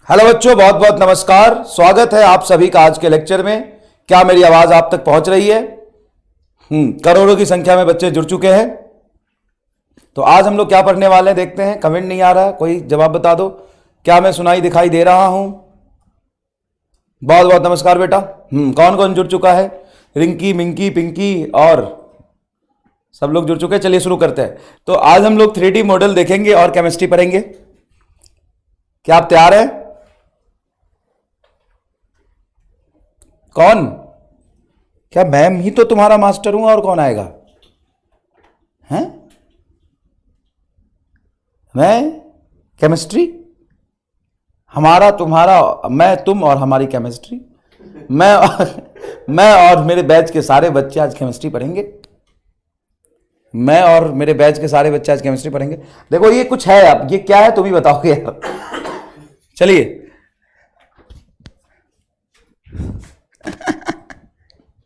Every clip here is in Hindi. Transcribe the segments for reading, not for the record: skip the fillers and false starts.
हेलो बच्चों, बहुत बहुत नमस्कार। स्वागत है आप सभी का आज के लेक्चर में। क्या मेरी आवाज आप तक पहुंच रही है? करोड़ों की संख्या में बच्चे जुड़ चुके हैं। तो आज हम लोग क्या पढ़ने वाले हैं देखते हैं। कमेंट नहीं आ रहा है, कोई जवाब बता दो। क्या मैं सुनाई दिखाई दे रहा हूं? बहुत बहुत नमस्कार बेटा। कौन कौन जुड़ चुका है? रिंकी, मिंकी, पिंकी और सब लोग जुड़ चुके हैं। चलिए शुरू करते हैं। तो आज हम लोग 3D मॉडल देखेंगे और केमिस्ट्री पढ़ेंगे। क्या आप तैयार हैं? कौन? क्या मैम ही तो तुम्हारा मास्टर हूं और कौन आएगा? हैं? मैं केमिस्ट्री, हमारा तुम्हारा, मैं तुम और हमारी केमिस्ट्री। मैं और मेरे बैच के सारे बच्चे आज केमिस्ट्री पढ़ेंगे। मैं और मेरे बैच के सारे बच्चे आज केमिस्ट्री पढ़ेंगे। देखो ये कुछ है, अब ये क्या है तुम ही बताओगे यार। चलिए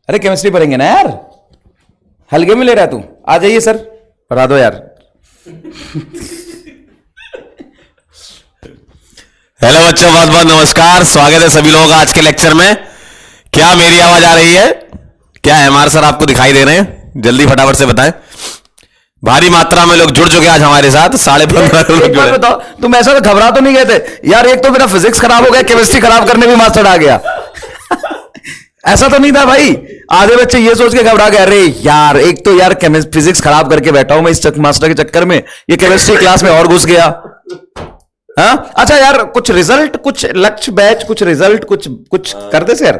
अरे केमिस्ट्री पढ़ेंगे ना यार, हल्के में ले रहा है तू। आ जाइए सर, पढ़ा दो यार। हेलो बच्चों, बहुत बहुत नमस्कार। स्वागत है सभी लोगों का आज के लेक्चर में। क्या मेरी आवाज आ रही है? क्या एमआर सर आपको दिखाई दे रहे हैं? जल्दी फटाफट से बताएं। भारी मात्रा में लोग जुड़ चुके आज हमारे साथ। 15.5 लोग जुड़े। बताओ, तुम ऐसा तो घबरा तो नहीं गए थे यार? एक तो मेरा फिजिक्स खराब हो गया, केमिस्ट्री खराब करने भी मास्टर आ गया। ऐसा तो नहीं था भाई? आधे बच्चे ये सोच के घबरा गए, अरे यार एक तो यार फिजिक्स खराब करके बैठा हूं मैं इस मास्टर के चक्कर में, ये केमिस्ट्री क्लास में और घुस गया। हाँ अच्छा यार, कुछ रिजल्ट, कुछ लक्ष्य बैच, कुछ रिजल्ट, कुछ करते सर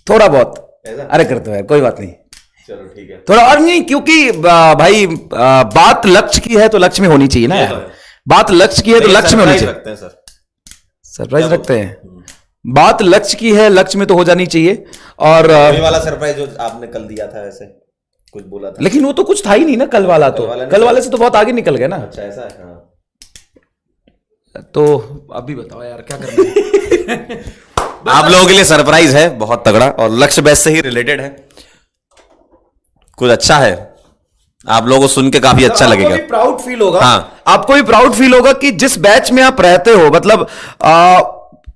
थोड़ा बहुत। अरे करते हैं, कोई बात नहीं, चलो ठीक है। थोड़ा और नहीं, क्योंकि भाई बात लक्ष्य की है तो लक्ष्य में होनी चाहिए ना यार। बात लक्ष्य की है तो लक्ष्य में होनी चाहिए। सरप्राइज रखते हैं। बात लक्ष्य की है, लक्ष्य में तो हो जानी चाहिए। और ये वाला सरप्राइज जो आपने कल दिया था, ऐसे कुछ बोला था, लेकिन वो तो कुछ था ही नहीं ना कल वाला। तो कल वाले से तो बहुत आगे निकल गए ना। अच्छा ऐसा है। हाँ। तो अभी बताओ यार क्या करना है? आप लोगों के लिए सरप्राइज है बहुत तगड़ा और लक्ष्य बैच से ही रिलेटेड है। कुछ अच्छा है, आप लोगों को सुन के काफी अच्छा लगेगा। आपको भी प्राउड फील होगा। हाँ। आपको भी प्राउड फील होगा कि जिस बैच में आप रहते हो, मतलब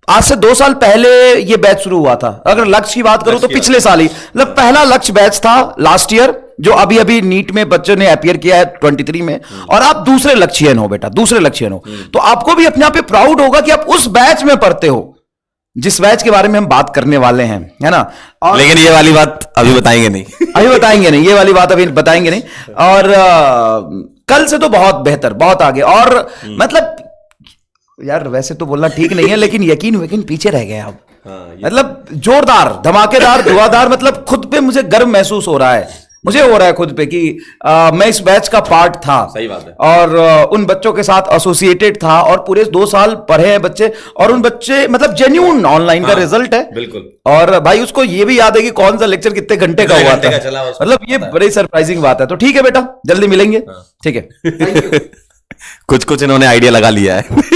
आज से 2 साल पहले ये बैच शुरू हुआ था। अगर लक्ष्य की बात करूं तो पिछले साल ही, मतलब पहला लक्ष्य बैच था लास्ट ईयर, जो अभी अभी नीट में बच्चों ने अपीयर किया है 23 में। और आप दूसरे लक्ष्यन हो बेटा, दूसरे लक्ष्यन हो। तो आपको भी अपने आप पे प्राउड होगा कि आप उस बैच में पढ़ते हो जिस बैच के बारे में हम बात करने वाले हैं, है ना। और लेकिन ये वाली बात अभी बताएंगे नहीं। अभी बताएंगे नहीं, ये वाली बात अभी बताएंगे नहीं। और कल से तो बहुत बेहतर, बहुत आगे। और मतलब यार वैसे तो बोलना ठीक नहीं है, लेकिन यकीन पीछे रह गए आप। मतलब जोरदार, धमाकेदार, धुआंधार। मतलब खुद पे मुझे गर्व महसूस हो रहा है, मुझे हो रहा है खुद पे कि मैं इस बैच का पार्ट था। सही बात है। और उन बच्चों के साथ एसोसिएटेड था और पूरे 2 साल पढ़े हैं बच्चे। और उन बच्चे मतलब जेन्युइन ऑनलाइन का रिजल्ट है। बिल्कुल। और भाई उसको ये भी याद है कि कौन सा लेक्चर कितने घंटे का हुआ था। मतलब ये बड़ी सरप्राइजिंग बात है। तो ठीक है बेटा, जल्दी मिलेंगे। ठीक है। कुछ कुछ इन्होंने आइडिया लगा लिया है।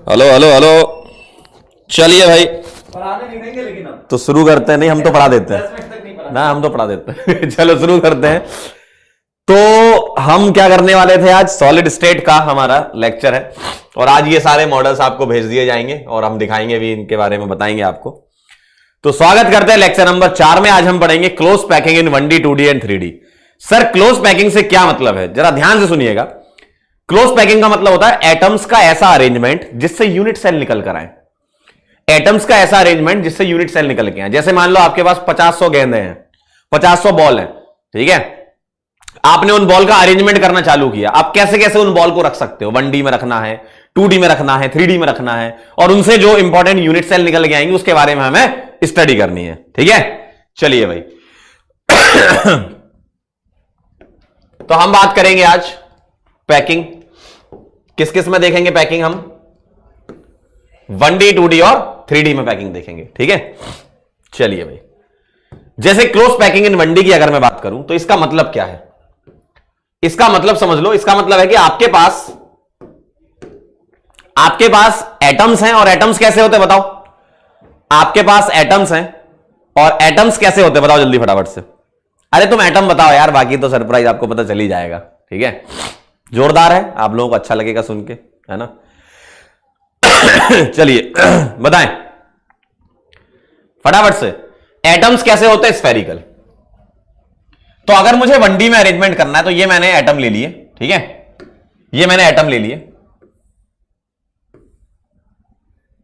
हेलो हेलो हेलो, चलिए भाई पढ़ाने नहीं देंगे लेकिन अब तो शुरू करते हैं। नहीं हम तो पढ़ा देते हैं ना, हम तो पढ़ा देते हैं। चलो शुरू करते हैं। तो हम क्या करने वाले थे आज? सॉलिड स्टेट का हमारा लेक्चर है और आज ये सारे मॉडल्स आपको भेज दिए जाएंगे और हम दिखाएंगे भी, इनके बारे में बताएंगे आपको। तो स्वागत करते हैं लेक्चर नंबर 4 में। आज हम पढ़ेंगे close packing in 1D 2D and 3D। Sir close packing से क्या मतलब है, जरा ध्यान से सुनिएगा। क्लोज पैकिंग का मतलब होता है एटम्स का ऐसा अरेंजमेंट जिससे यूनिट सेल निकल कर आए। एटम्स का ऐसा अरेंजमेंट जिससे यूनिट सेल निकल के आए। जैसे मान लो आपके पास 50-100 गेंदे हैं, 50-100 बॉल है, ठीक है। आपने उन बॉल का अरेंजमेंट करना चालू किया। आप कैसे कैसे उन बॉल को रख सकते हो? 1D में रखना है, 2D में रखना है, 3D में रखना है, और उनसे जो इंपॉर्टेंट यूनिट सेल निकल के आएंगे उसके बारे में हमें स्टडी करनी है, ठीक है। चलिए भाई। तो हम बात करेंगे आज पैकिंग। किस किस में देखेंगे पैकिंग? हम 1D 2D और 3D में पैकिंग देखेंगे, ठीक है। चलिए भाई, जैसे क्लोज पैकिंग इन 1D की अगर मैं बात करूं तो इसका मतलब क्या है? इसका मतलब समझ लो। इसका मतलब है कि आपके पास एटम्स हैं और एटम्स कैसे होते हैं बताओ? आपके पास एटम्स हैं और एटम्स कैसे होते हैं बताओ जल्दी फटाफट से। अरे तुम एटम बताओ यार, बाकी तो सरप्राइज आपको पता चल ही जाएगा। ठीक है, जोरदार है, आप लोगों को अच्छा लगेगा सुन के, है ना। चलिए बताएं फटाफट से, एटम्स कैसे होते हैं स्फेरिकल। तो अगर मुझे 1D में अरेंजमेंट करना है तो ये मैंने एटम ले लिए, ठीक है, ये मैंने एटम ले लिए,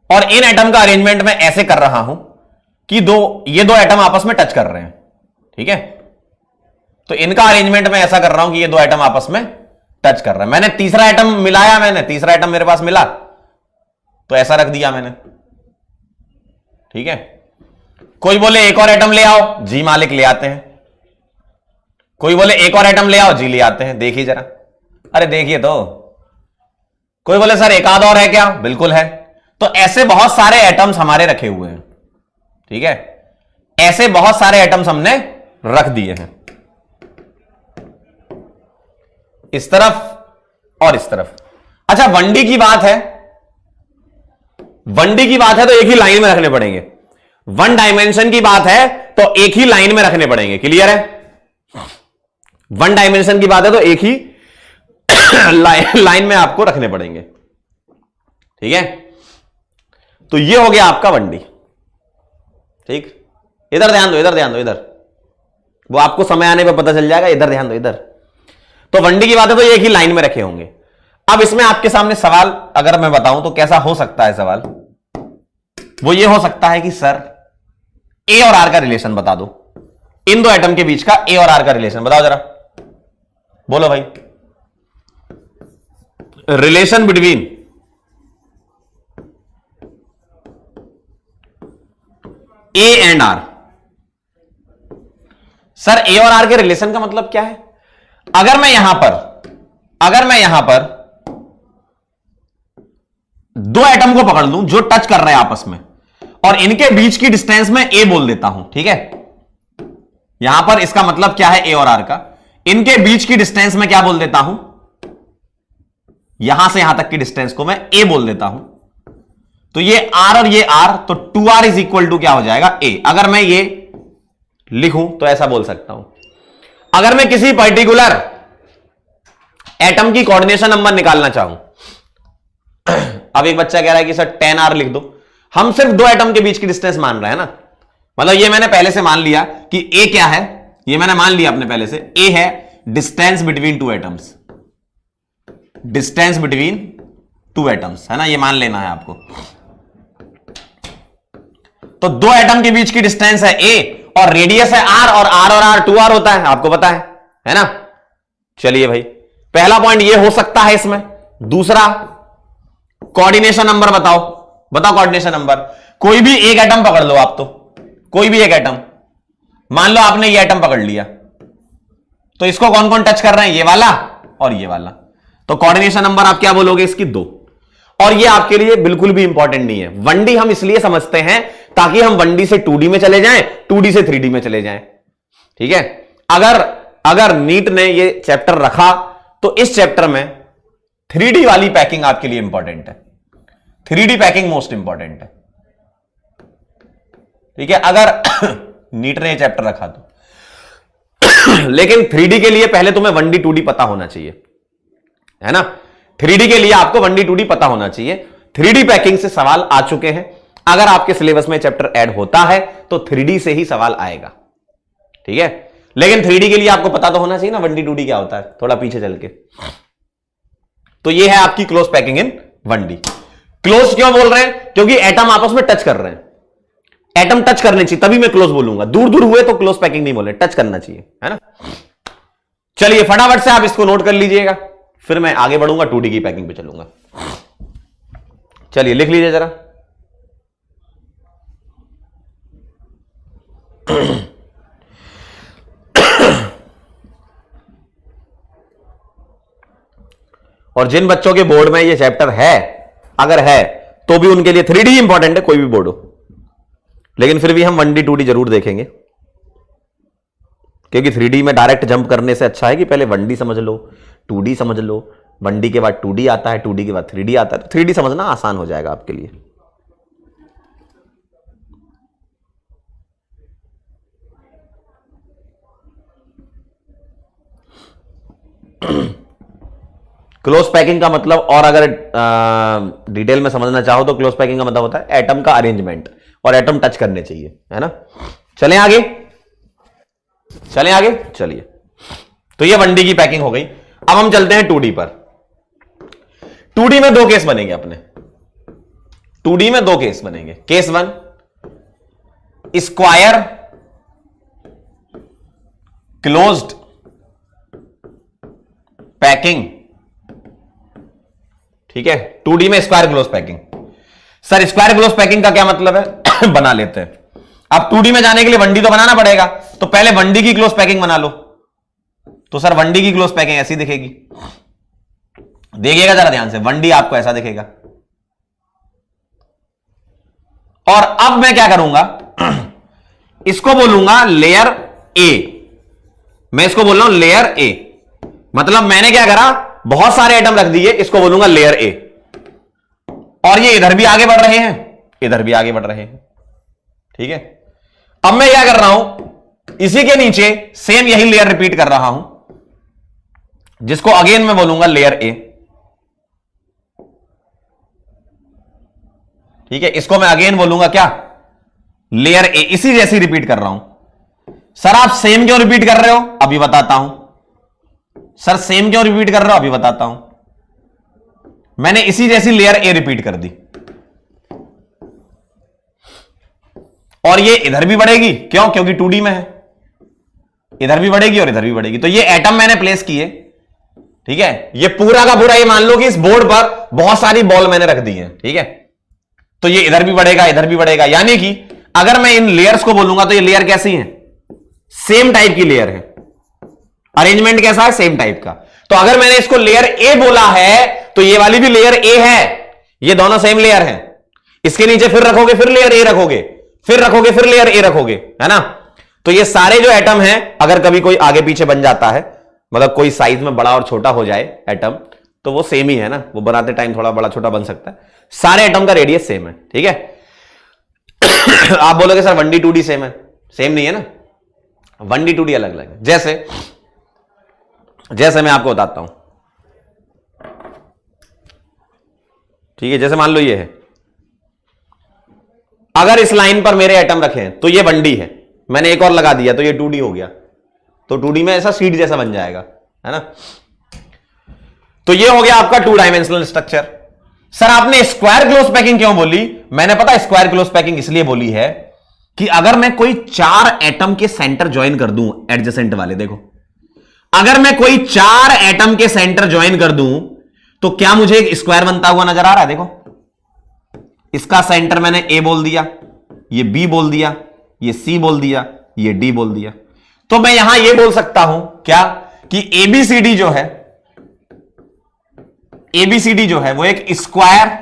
और इन एटम का अरेंजमेंट मैं ऐसे कर रहा हूं कि ये दो एटम आपस में टच कर रहे हैं, ठीक है। तो इनका अरेंजमेंट मैं ऐसा कर रहा हूं कि ये दो एटम आपस में टच कर रहे हैं। मैंने तीसरा एटम मिलाया, मैंने तीसरा एटम मेरे पास मिला तो ऐसा रख दिया मैंने, ठीक है। कोई बोले एक और एटम ले आओ, जी मालिक ले आते हैं। कोई बोले एक और एटम ले आओ, जी ले आते हैं। देखिए जरा, अरे देखिए तो। कोई बोले सर एक आध और है क्या, बिल्कुल है। तो ऐसे बहुत सारे एटम्स हमारे रखे हुए हैं, ठीक है, ऐसे बहुत सारे एटम्स हमने रख दिए हैं, इस तरफ और इस तरफ। अच्छा 1D की बात है, 1D की बात है तो एक ही लाइन में रखने पड़ेंगे। 1 डायमेंशन की बात है तो एक ही लाइन में रखने पड़ेंगे, क्लियर है। 1 डायमेंशन की बात है तो एक ही लाइन में आपको रखने पड़ेंगे, ठीक है। तो ये हो गया आपका 1D, ठीक। इधर ध्यान दो, इधर ध्यान दो, इधर, वो आपको समय आने पे पता चल जाएगा। इधर ध्यान दो, इधर। तो 1D की बात है तो ये एक ही लाइन में रखे होंगे। अब इसमें आपके सामने सवाल अगर मैं बताऊं तो कैसा हो सकता है सवाल, वो ये हो सकता है कि सर ए और आर का रिलेशन बता दो, इन दो एटम के बीच का ए और आर का रिलेशन बताओ जरा, बोलो भाई। Relation between A and R. Sir A और आर के रिलेशन का मतलब क्या है? अगर मैं यहां पर दो एटम को पकड़ लूं जो टच कर रहे हैं आपस में, और इनके बीच की डिस्टेंस में ए बोल देता हूं, ठीक है। यहां पर इसका मतलब क्या है ए और आर का, इनके बीच की डिस्टेंस में क्या बोल देता हूं, यहां से यहां तक की डिस्टेंस को मैं ए बोल देता हूं। तो ये आर और ये आर, तो 2r इज इक्वल टू क्या हो जाएगा, ए। अगर मैं ये लिखूं तो ऐसा बोल सकता हूं। अगर मैं किसी पर्टिकुलर एटम की कोऑर्डिनेशन नंबर निकालना चाहूं, अब एक बच्चा कह रहा है कि सर 10r लिख दो। हम सिर्फ दो एटम के बीच की डिस्टेंस मान रहे हैं ना, मतलब ये मैंने पहले से मान लिया कि ए क्या है, ये मैंने मान लिया अपने पहले से, ए है distance between two atoms, distance between two atoms, है ना, ये मान लेना है आपको। तो दो एटम के बीच की डिस्टेंस है ए और रेडियस है आर, और आर 2r होता है, आपको पता है ना। चलिए भाई, पहला पॉइंट ये हो सकता है इसमें। दूसरा, कोऑर्डिनेशन नंबर बताओ कोऑर्डिनेशन नंबर। कोई भी एक एटम पकड़ लो आप, तो कोई भी एक एटम, मान लो आपने ये एटम पकड़ लिया, तो इसको कौन कौन टच कर रहे हैं, ये वाला और ये वाला। तो कोऑर्डिनेशन नंबर आप क्या बोलोगे इसकी, 2। और ये आपके लिए बिल्कुल भी इंपॉर्टेंट नहीं है। 1D हम इसलिए समझते हैं ताकि हम 1D से 2D में चले जाएं, 2D से 3D में चले जाएं, ठीक है। अगर नीट ने ये चैप्टर रखा तो इस चैप्टर में 3D वाली पैकिंग आपके लिए इंपॉर्टेंट है। 3D पैकिंग मोस्ट इंपॉर्टेंट है, ठीक है, अगर नीट ने ये चैप्टर रखा तो। लेकिन 3D के लिए पहले तुम्हें 1D 2D पता होना चाहिए, है ना। 3D के लिए आपको 1D 2D पता होना चाहिए। 3D पैकिंग से सवाल आ चुके हैं। अगर आपके सिलेबस में चैप्टर ऐड होता है तो 3D से ही सवाल आएगा, ठीक है। लेकिन 3D के लिए आपको पता तो होना चाहिए ना 1D 2D क्या होता है, थोड़ा पीछे चल के। तो ये है आपकी close packing in 1D। Close क्यों बोल रहे हैं, क्योंकि एटम आपस में टच कर रहे हैं, एटम टच करने चाहिए तभी मैं क्लोज बोलूंगा। दूर दूर हुए तो क्लोज पैकिंग नहीं बोले, टच करना चाहिए, है ना। चलिए फटाफट से आप इसको नोट कर लीजिएगा, फिर मैं आगे बढ़ूंगा 2D की पैकिंग पे चलूंगा। चलिए लिख लीजिए जरा। और जिन बच्चों के बोर्ड में ये चैप्टर है, अगर है तो भी उनके लिए 3D इंपॉर्टेंट है, कोई भी बोर्ड हो, लेकिन फिर भी हम 1D 2D जरूर देखेंगे, क्योंकि 3D में डायरेक्ट जंप करने से अच्छा है कि पहले 1D समझ लो, 2D समझ लो, 1D के बाद 2D आता है, 2D के बाद 3D आता है, तो 3D समझना आसान हो जाएगा आपके लिए। क्लोज पैकिंग का मतलब, और अगर डिटेल में समझना चाहो तो क्लोज पैकिंग का मतलब होता है एटम का अरेंजमेंट, और एटम टच करने चाहिए, है ना। चलें आगे, चलें आगे, चलिए। तो ये 1D की पैकिंग हो गई। अब हम चलते हैं 2D पर। 2D में दो केस बनेंगे अपने, 2D में दो केस बनेंगे। केस 1, स्क्वायर क्लोज्ड पैकिंग, ठीक है। 2D में square close packing. Sir square close packing का क्या मतलब है? बना लेते हैं। अब 2D में जाने के लिए 1D तो बनाना पड़ेगा, तो पहले 1D की क्लोज पैकिंग बना लो। तो सर 1D की क्लोज पैकिंग ऐसी दिखेगी, देखिएगा जरा ध्यान से। 1D आपको ऐसा दिखेगा। और अब मैं क्या करूंगा, इसको बोलूंगा लेयर ए। मैं इसको बोल रहा हूं लेयर ए, मतलब मैंने क्या करा, बहुत सारे एटम रख दिए, इसको बोलूंगा लेयर ए। और ये इधर भी आगे बढ़ रहे हैं, इधर भी आगे बढ़ रहे हैं, ठीक है। अब मैं क्या कर रहा हूं, इसी के नीचे सेम यही लेयर रिपीट कर रहा हूं, जिसको अगेन मैं बोलूंगा लेयर ए, ठीक है। इसको मैं अगेन बोलूंगा क्या, लेयर ए। इसी जैसी रिपीट कर रहा हूं। सर आप सेम क्यों रिपीट कर रहे हो, अभी बताता हूं। सर सेम क्यों रिपीट कर रहे हो, अभी बताता हूं। मैंने इसी जैसी लेयर ए रिपीट कर दी, और ये इधर भी बढ़ेगी, क्यों, क्योंकि 2D में है, इधर भी बढ़ेगी और इधर भी बढ़ेगी। तो ये एटम मैंने प्लेस किए, ठीक है। ये पूरा का पूरा, ये मान लो कि इस बोर्ड पर बहुत सारी बॉल मैंने रख दी है, ठीक है। तो ये इधर भी बढ़ेगा, इधर भी बढ़ेगा, यानी कि अगर मैं इन लेयर्स को बोलूंगा तो ये लेयर कैसी है, सेम टाइप की लेयर है। अरेंजमेंट कैसा है, सेम टाइप का। तो अगर मैंने इसको लेयर ए बोला है तो ये वाली भी लेयर ए है, ये दोनों सेम लेयर हैं। इसके नीचे फिर रखोगे, फिर लेयर ए रखोगे, फिर रखोगे, फिर लेयर ए रखोगे, है ना। तो ये सारे जो एटम हैं, अगर कभी कोई आगे पीछे बन जाता है, मतलब कोई साइज में बड़ा और छोटा हो जाए एटम, तो वो सेम ही है ना, वो बनाते टाइम थोड़ा बड़ा छोटा बन सकता है। सारे एटम का रेडियस सेम है, ठीक है। आप बोलोगे सर 1D 2D सेम है, सेम नहीं है ना, 1D 2D अलग अलग है। जैसे मैं आपको बताता हूं, ठीक है। जैसे मान लो ये है, अगर इस लाइन पर मेरे एटम रखे हैं तो ये 1D है, मैंने एक और लगा दिया तो ये 2D हो गया। तो 2D में ऐसा सीट जैसा बन जाएगा, है ना। तो ये हो गया आपका 2 डायमेंशनल स्ट्रक्चर। सर आपने स्क्वायर क्लोज पैकिंग क्यों बोली, मैंने पता स्क्वायर क्लोज पैकिंग इसलिए बोली है कि अगर मैं कोई 4 एटम के सेंटर ज्वाइन कर दूं, एडजेसेंट वाले, देखो अगर मैं कोई 4 एटम के सेंटर ज्वाइन कर दूं तो क्या मुझे एक स्क्वायर बनता हुआ नजर आ रहा है। देखो इसका सेंटर मैंने ए बोल दिया, ये बी बोल दिया, ये सी बोल दिया, ये डी बोल दिया। तो मैं यहां ये बोल सकता हूं क्या कि एबीसीडी जो है, एबीसीडी जो है वो एक स्क्वायर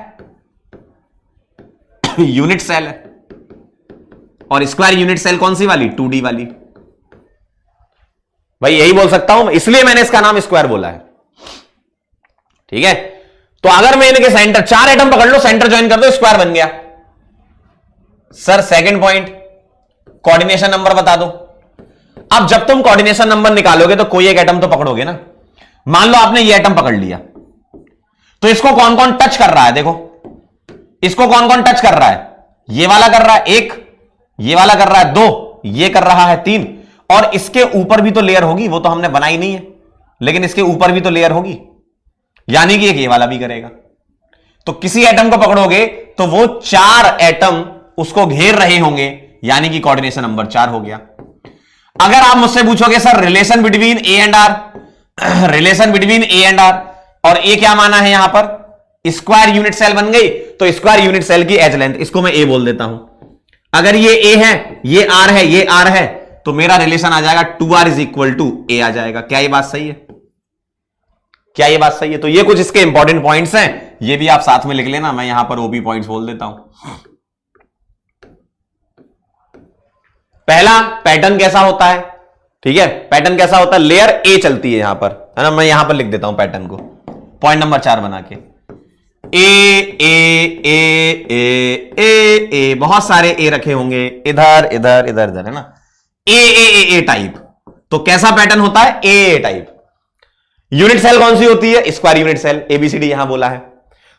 यूनिट सेल है। और स्क्वायर यूनिट सेल कौन सी वाली, 2D वाली। भाई यही बोल सकता हूं, इसलिए मैंने इसका नाम स्क्वायर बोला है, ठीक है। तो अगर मैं इनके सेंटर 4 एटम पकड़ लो, सेंटर ज्वाइन कर दो, स्क्वायर बन गया। Sir second point, coordination number बता दो। अब जब तुम कोऑर्डिनेशन नंबर निकालोगे तो कोई एक एटम तो पकड़ोगे ना। मान लो आपने ये एटम पकड़ लिया, तो इसको कौन कौन टच कर रहा है, देखो इसको कौन कौन टच कर रहा है। ये वाला कर रहा है 1, ये वाला कर रहा है 2, ये कर रहा है 3, और इसके ऊपर भी तो लेयर होगी, वो तो हमने बनाई नहीं है, लेकिन इसके ऊपर भी तो लेयर होगी, यानी कि एक ये वाला भी करेगा। तो किसी एटम को पकड़ोगे तो वो 4 एटम उसको घेर रहे होंगे, यानी कि कोऑर्डिनेशन नंबर 4 हो गया। अगर आप मुझसे पूछोगे sir relation between A and R, relation between A and R, और ए क्या माना है यहां पर, स्क्वायर यूनिट सेल बन गई, तो स्क्वायर यूनिट सेल की एज लेंथ, इसको मैं ए बोल देता हूं। अगर ये ए है, ये आर है, ये आर है, तो मेरा रिलेशन आ जाएगा 2r इज इक्वल टू ए आ जाएगा। क्या ये बात सही है, क्या ये बात सही है। तो ये कुछ इसके इंपॉर्टेंट पॉइंट्स हैं, ये भी आप साथ में लिख लेना, मैं यहां पर ओबी पॉइंट्स बोल देता हूं। पहला पैटर्न कैसा होता है, ठीक है, पैटर्न कैसा होता है, लेयर ए चलती है यहां पर, है ना। मैं यहां पर लिख देता हूं पैटर्न को, पॉइंट नंबर 4 बना के, ए ए ए ए ए ए, बहुत सारे ए रखे होंगे, इधर इधर इधर इधर, है ना, ए ए ए ए टाइप। तो कैसा पैटर्न होता है, ए ए टाइप। यूनिट सेल कौन सी होती है? Square unit cell. एबीसीडी यहां बोला है।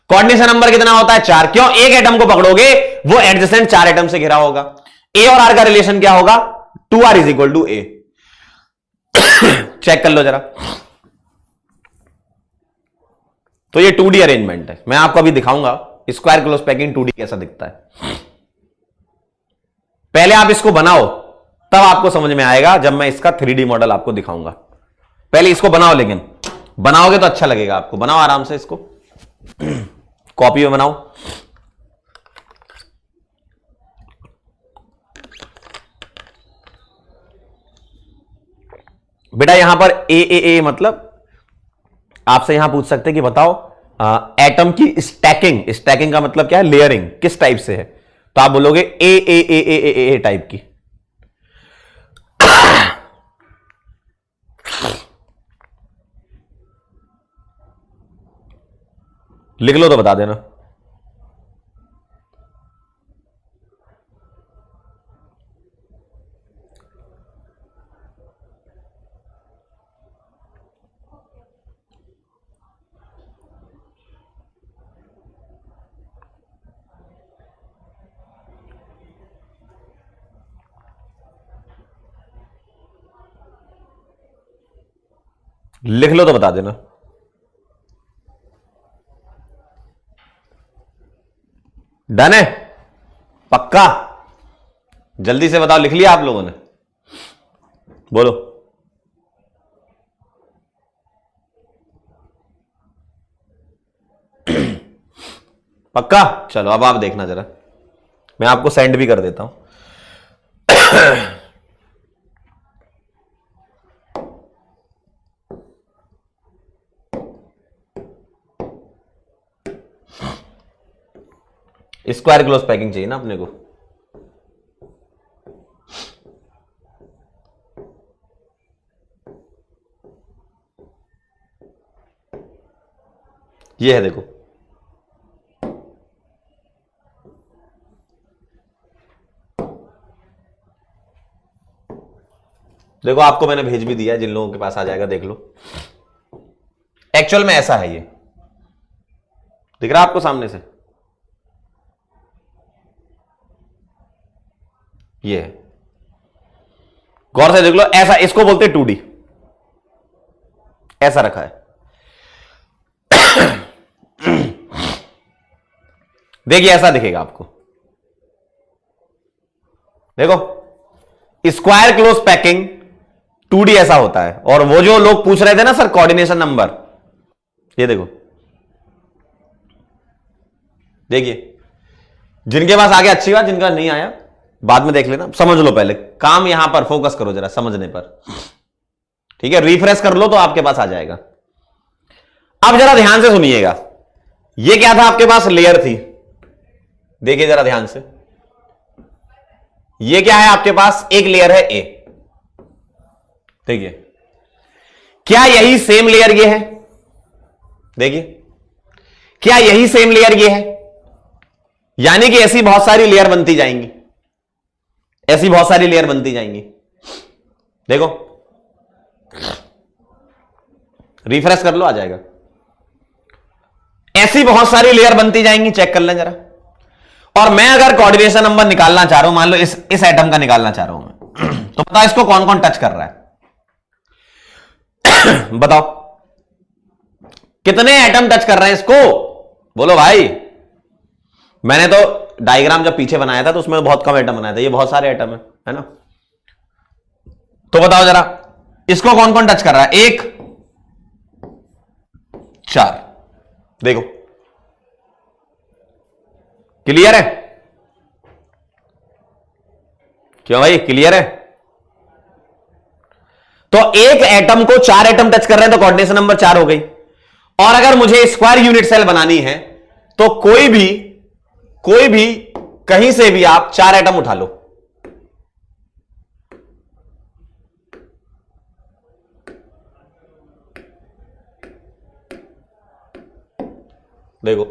कोऑर्डिनेशन नंबर कितना होता है? 4। क्यों? एक एटम को पकड़ोगे वो एडजेसेंट 4 एटम से घिरा होगा। ए और आर का रिलेशन क्या होगा? 2r is equal to A. Check कर लो जरा। तो ये 2D अरेंजमेंट है। मैं आपको अभी दिखाऊंगा स्क्वायर क्लोज पैकिंग 2D कैसा दिखता है। पहले आप इसको बनाओ, तब आपको समझ में आएगा जब मैं इसका 3D मॉडल आपको दिखाऊंगा। पहले इसको बनाओ, लेकिन बनाओगे तो अच्छा लगेगा आपको। बनाओ आराम से इसको, कॉपी में बनाओ। बेटा यहां पर ए मतलब आपसे यहां पूछ सकते हैं कि बताओ एटम की स्टैकिंग। स्टैकिंग का मतलब क्या है? लेयरिंग किस टाइप से है? तो आप बोलोगे ए टाइप की। लिख लो तो बता देना। लिख लो तो बता देना। डन है? पक्का? जल्दी से बताओ। लिख लिया आप लोगों ने? बोलो। पक्का? चलो अब आप देखना जरा, मैं आपको सेंड भी कर देता हूं। स्क्वायर क्लोज पैकिंग चाहिए ना अपने को। ये है, देखो। देखो आपको मैंने भेज भी दिया है, जिन लोगों के पास आ जाएगा देख लो। एक्चुअल में ऐसा है, ये दिख रहा है आपको सामने से? ये है, गौर से देख लो। ऐसा इसको बोलते 2D। ऐसा रखा है। देखिए ऐसा दिखेगा आपको। देखो स्क्वायर क्लोज पैकिंग 2D ऐसा होता है। और वो जो लोग पूछ रहे थे ना सर कोऑर्डिनेशन नंबर, ये देखो, देखिए। जिनके पास आगे अच्छी बात, जिनका नहीं आया बाद में देख लेना। समझ लो, पहले काम यहां पर फोकस करो जरा समझने पर, ठीक है? रिफ्रेश कर लो तो आपके पास आ जाएगा। अब जरा ध्यान से सुनिएगा। ये क्या था आपके पास? लेयर थी। देखिए जरा ध्यान से, ये क्या है आपके पास? एक लेयर है ए। देखिए, क्या यही सेम लेयर ये है? देखिए, क्या यही सेम लेयर ये है? यानी कि ऐसी बहुत सारी लेयर बनती जाएंगी, ऐसी बहुत सारी लेयर बनती जाएंगी। देखो, रिफ्रेश कर लो, आ जाएगा। ऐसी बहुत सारी लेयर बनती जाएंगी, चेक कर लें जरा। और मैं अगर कोऑर्डिनेशन नंबर निकालना चाह रहा हूं, मान लो इस एटम का निकालना चाह रहा हूं मैं, तो बताओ इसको कौन कौन टच कर रहा है? बताओ कितने एटम टच कर रहे हैं इसको? बोलो भाई। मैंने तो डायग्राम जब पीछे बनाया था तो उसमें बहुत कम एटम बनाया था, ये बहुत सारे एटम है ना? तो बताओ जरा इसको कौन कौन टच कर रहा है? 1 4। देखो, क्लियर है? क्यों भाई, क्लियर है? तो एक एटम को 4 एटम टच कर रहे हैं तो कोऑर्डिनेशन नंबर 4 हो गई। और अगर मुझे स्क्वायर यूनिट सेल बनानी है तो कोई भी कहीं से भी आप 4 एटम उठा लो। देखो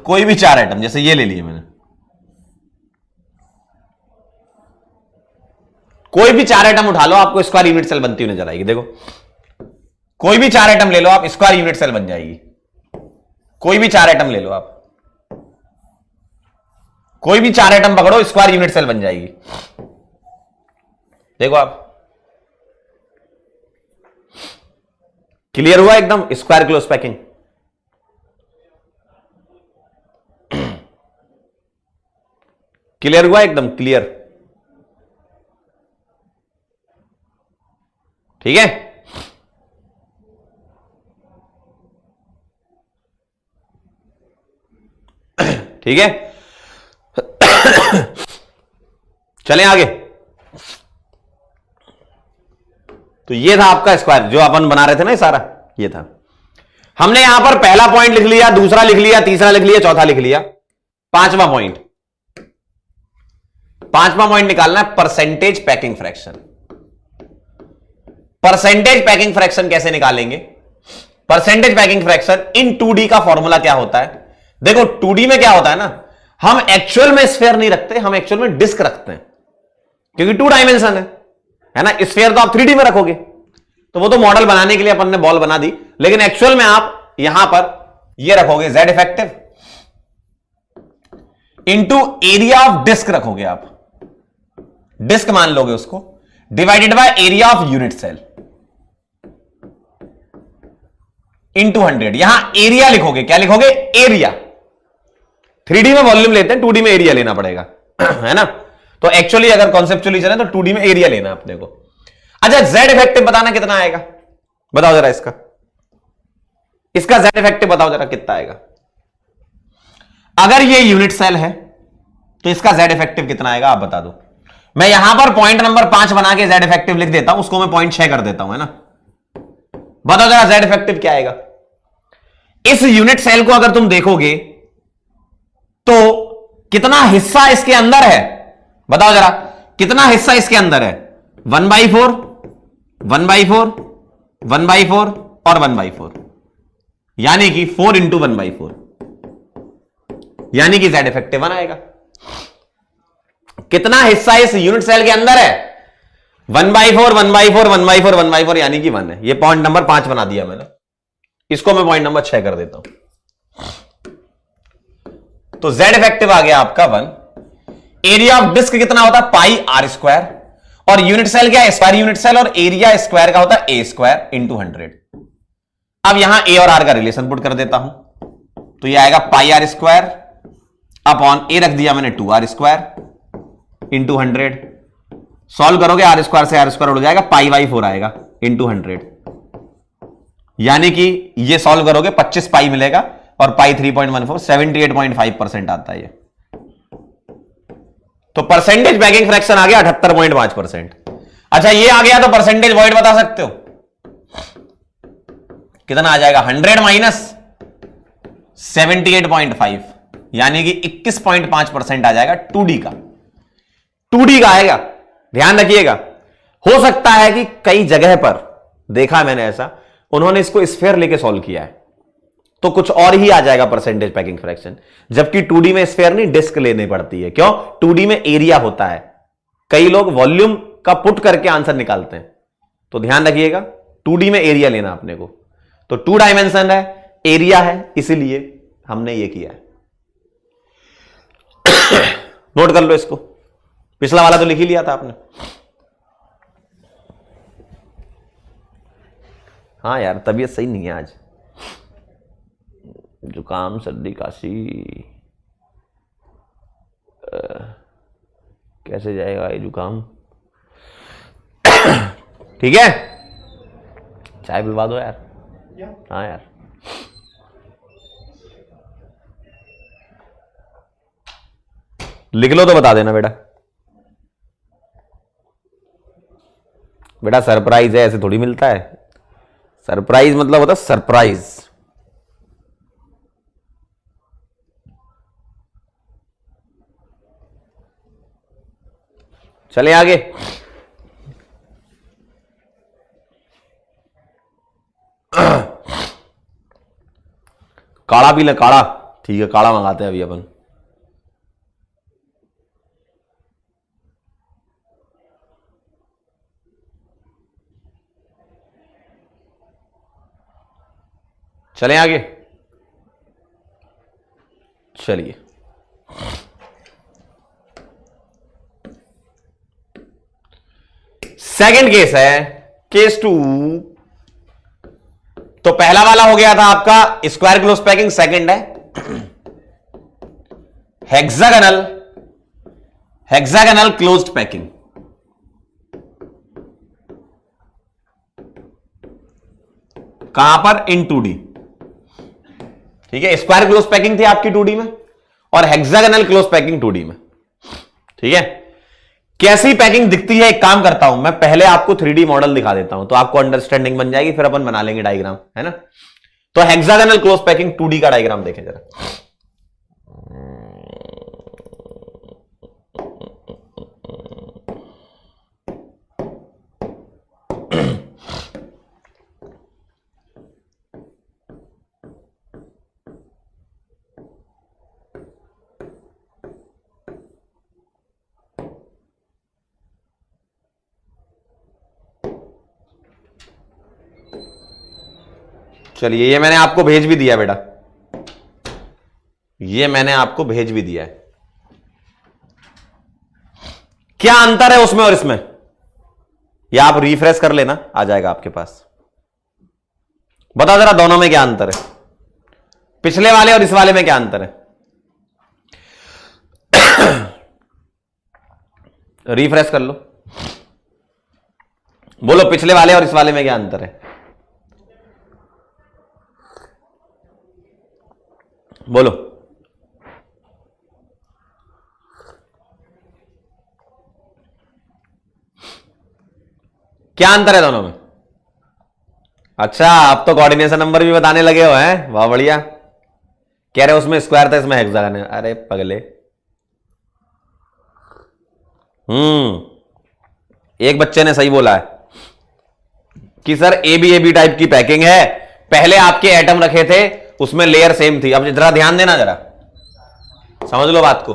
कोई भी 4 एटम, जैसे ये ले लिए मैंने, कोई भी 4 एटम उठा लो, आपको स्क्वायर यूनिट सेल बनती हुई नजर आएगी। देखो कोई भी 4 एटम ले लो आप, स्क्वायर यूनिट सेल बन जाएगी। कोई भी 4 एटम ले लो आप, कोई भी 4 एटम पकड़ो, स्क्वायर यूनिट सेल बन जाएगी। देखो आप, क्लियर हुआ एकदम, स्क्वायर क्लोज पैकिंग। क्लियर हुआ एकदम क्लियर, ठीक है। ठीक है, चलें आगे। तो ये था आपका स्क्वायर जो अपन बना रहे थे ना, ये सारा ये था। हमने यहां पर पहला पॉइंट लिख लिया, दूसरा लिख लिया, तीसरा लिख लिया, चौथा लिख लिया। पांचवा पॉइंट निकालना है, percentage packing fraction. Percentage packing fraction कैसे निकालेंगे? Percentage packing fraction in 2D का फॉर्मूला क्या होता है? देखो 2D में क्या होता है ना, हम एक्चुअल में स्फीयर नहीं रखते, हम एक्चुअल में डिस्क रखते हैं, क्योंकि 2 डायमेंशन है ना। स्फीयर तो आप 3D में रखोगे, तो वो तो मॉडल बनाने के लिए अपन ने बॉल बना दी, लेकिन एक्चुअल में आप यहां पर ये रखोगे Z effective into area of disc रखोगे आप, डिस्क मान लोगे उसको, divided by area of unit cell into 100। यहां एरिया लिखोगे, क्या लिखोगे? एरिया। 3D में वॉल्यूम लेते हैं, 2D में एरिया लेना पड़ेगा है ना। तो एक्चुअली अगर कॉन्सेप्चुअली चले तो 2D में एरिया लेना अपने को। अच्छा, Z इफेक्टिव बताना कितना आएगा, बताओ जरा। इसका Z इफेक्टिव बताओ जरा कितना आएगा। अगर ये यूनिट सेल है तो इसका Z इफेक्टिव कितना आएगा, आप बता दो। मैं यहां पर पॉइंट नंबर 5 बना के Z इफेक्टिव लिख देता हूं, उसको मैं पॉइंट 6 कर देता हूं, है ना। बताओ जरा Z इफेक्टिव क्या आएगा। इस यूनिट सेल को अगर तुम देखोगे तो कितना हिस्सा इसके अंदर है, बताओ जरा कितना हिस्सा इसके अंदर है। 1/4, 1/4, 1/4 और 1/4, यानी कि 4 इंटू 1/4, यानी कि Z इफेक्टिव 1 आएगा। कितना हिस्सा इस यूनिट सेल के अंदर है? 1/4, 1/4, 1/4, 1/4, यानी कि 1 है। ये पॉइंट नंबर 5 बना दिया मैंने, इसको मैं पॉइंट नंबर 6 कर देता हूं। तो Z इफेक्टिव आ गया आपका 1। एरिया ऑफ डिस्क कितना होता है? पाई आर स्क्वायर। और यूनिट सेल क्या है? स्क्वायर यूनिट सेल, और एरिया स्क्वायर का होता है ए स्क्वायर इंटू 100। अब यहां ए और आर का रिलेशन पुट कर देता हूं, तो यह आएगा पाई आर स्क्वायर अपॉन ए रख दिया मैंने 2r स्क्वायर इंटू 100। सॉल्व करोगे आर स्क्वायर से आर स्क्वायर उड़ जाएगा, पाई/4 आएगा इंटू 100, यानी कि ये सॉल्व करोगे 25 पाई मिलेगा, और पाई 3.14, 78.5% आता है ये। तो परसेंटेज पैकिंग फ्रैक्शन आ गया 78.5%। अच्छा, ये आ गया तो परसेंटेज वॉइड बता सकते हो कितना आ जाएगा? 100 माइनस 78.5, यानी कि 21.5% आ जाएगा 2D का। 2D का आएगा, ध्यान रखिएगा। हो सकता है कि कई जगह पर देखा मैंने ऐसा, उन्होंने इसको स्फीयर लेके सॉल्व किया है, तो कुछ और ही आ जाएगा परसेंटेज पैकिंग फ्रैक्शन, जबकि 2D में स्फीयर नहीं, डिस्क लेनी पड़ती है। क्यों? 2D में एरिया होता है, कई लोग वॉल्यूम का पुट करके आंसर निकालते हैं, तो ध्यान रखिएगा 2D में एरिया लेना अपने को। तो 2 डायमेंशन है, एरिया है, इसीलिए हमने ये किया है। नोट कर लो इसको, पिछला वाला तो लिख ही लिया था आपने। हाँ यार, तबीयत सही नहीं है आज, जुकाम सर्दी खांसी, कैसे जाएगा ये जुकाम। ठीक है, चाय पिलवा दो यार। हाँ यार, लिख लो तो बता देना बेटा। बेटा सरप्राइज है, ऐसे थोड़ी मिलता है। सरप्राइज मतलब होता है सरप्राइज। चले आगे। काढ़ा पी ले, काढ़ा। ठीक है, काढ़ा मंगाते हैं अभी अपन। चलें आगे, चलिए। सेकंड केस है, केस 2। तो पहला वाला हो गया था आपका स्क्वायर क्लोज पैकिंग, सेकंड है हेक्सागोनल क्लोज्ड पैकिंग। कहां पर? इन 2D। ठीक है, स्क्वायर क्लोज पैकिंग थी आपकी 2D में और हेक्सागोनल क्लोज पैकिंग 2D में। ठीक है, कैसी पैकिंग दिखती है? एक काम करता हूं मैं, पहले आपको 3D मॉडल दिखा देता हूं तो आपको अंडरस्टैंडिंग बन जाएगी, फिर अपन बना लेंगे डायग्राम, है ना। तो हेक्सागोनल क्लोज पैकिंग 2D का डायग्राम देखें जरा। चलिए, ये मैंने आपको भेज भी दिया बेटा, ये मैंने आपको भेज भी दिया है। क्या अंतर है उसमें और इसमें? या आप रिफ्रेश कर लेना, आ जाएगा आपके पास। बताओ जरा, दोनों में क्या अंतर है? पिछले वाले और इस वाले में क्या अंतर है? रिफ्रेश कर लो, बोलो पिछले वाले और इस वाले में क्या अंतर है? बोलो। क्या अंतर है दोनों में? अच्छा, अब तो कोऑर्डिनेशन नंबर भी बताने लगे हो, हैं? वाह बढ़िया। कह रहे उसमें स्क्वायर था, इसमें हेक्सागन है। अरे पगले, एक बच्चे ने सही बोला है कि सर एबी टाइप की पैकिंग है, पहले आपके एटम रखे थे उसमें लेयर सेम थी। अब जरा ध्यान देना, जरा समझ लो बात को।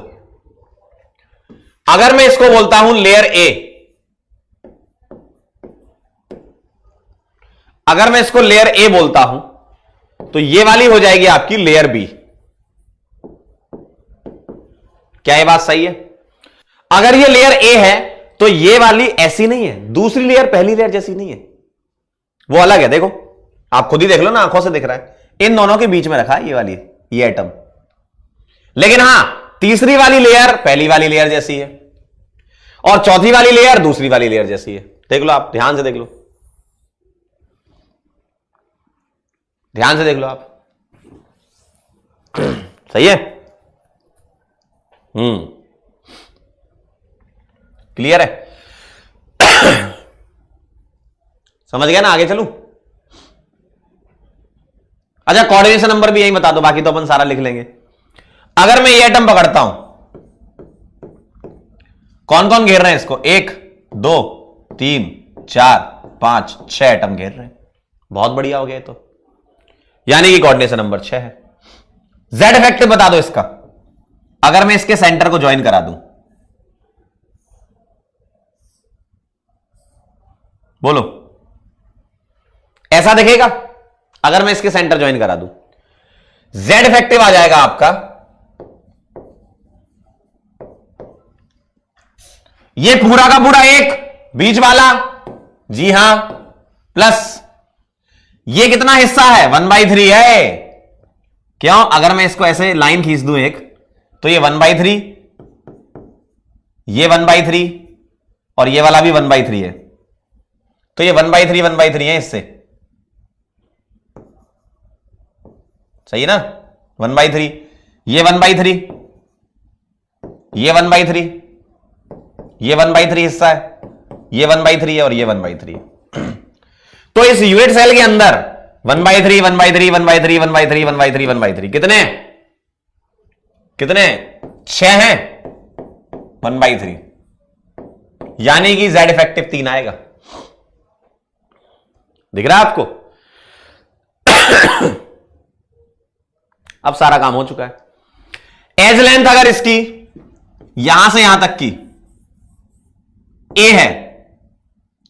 अगर मैं इसको बोलता हूं लेयर ए, अगर मैं इसको लेयर ए बोलता हूं तो ये वाली हो जाएगी आपकी लेयर बी। क्या ये बात सही है? अगर ये लेयर ए है तो ये वाली ऐसी नहीं है, दूसरी लेयर पहली लेयर जैसी नहीं है, वो अलग है। देखो, आप खुद ही देख लो ना, आंखों से दिख रहा है। इन दोनों के बीच में रखा है ये वाली, ये एटम। लेकिन हां, तीसरी वाली लेयर पहली वाली लेयर जैसी है और चौथी वाली लेयर दूसरी वाली लेयर जैसी है। देख लो, आप ध्यान से देख लो, ध्यान से देख लो आप। सही है? क्लियर है? समझ गया ना? आगे चलूं? अच्छा, कोऑर्डिनेशन नंबर भी यही बता दो, बाकी तो अपन सारा लिख लेंगे। अगर मैं ये एटम पकड़ता हूं, कौन कौन घेर रहे हैं इसको? 1 2 3 4 5 6 एटम घेर रहे हैं। बहुत बढ़िया हो गया तो, यानी कि कोऑर्डिनेशन नंबर 6 है। जेड इफेक्टिव बता दो इसका, अगर मैं इसके सेंटर को ज्वाइन करा दूं, बोलो, ऐसा दिखेगा? अगर मैं इसके सेंटर ज्वाइन करा दूं, जेड इफेक्टिव आ जाएगा आपका, ये पूरा का पूरा एक बीच वाला, जी हां, प्लस ये कितना हिस्सा है? 1/3 है। क्यों? अगर मैं इसको ऐसे लाइन खींच दूं एक, तो ये 1/3, ये 1/3 और ये वाला भी 1/3 है, तो ये 1/3 है इससे। सही है ना? 1/3, ये 1/3, ये 1/3, ये 1/3 हिस्सा है, ये 1/3 है और ये 1/3 है। तो इस यूनिट सेल के अंदर 1/3 1/3 1/3 1/3 1/3 1/3 कितने कितने? 6 हैं। 1/3, यानी कि जेड इफेक्टिव 3 आएगा। दिख रहा है आपको? अब सारा काम हो चुका है। एज लेंथ अगर इसकी यहां से यहां तक की ए है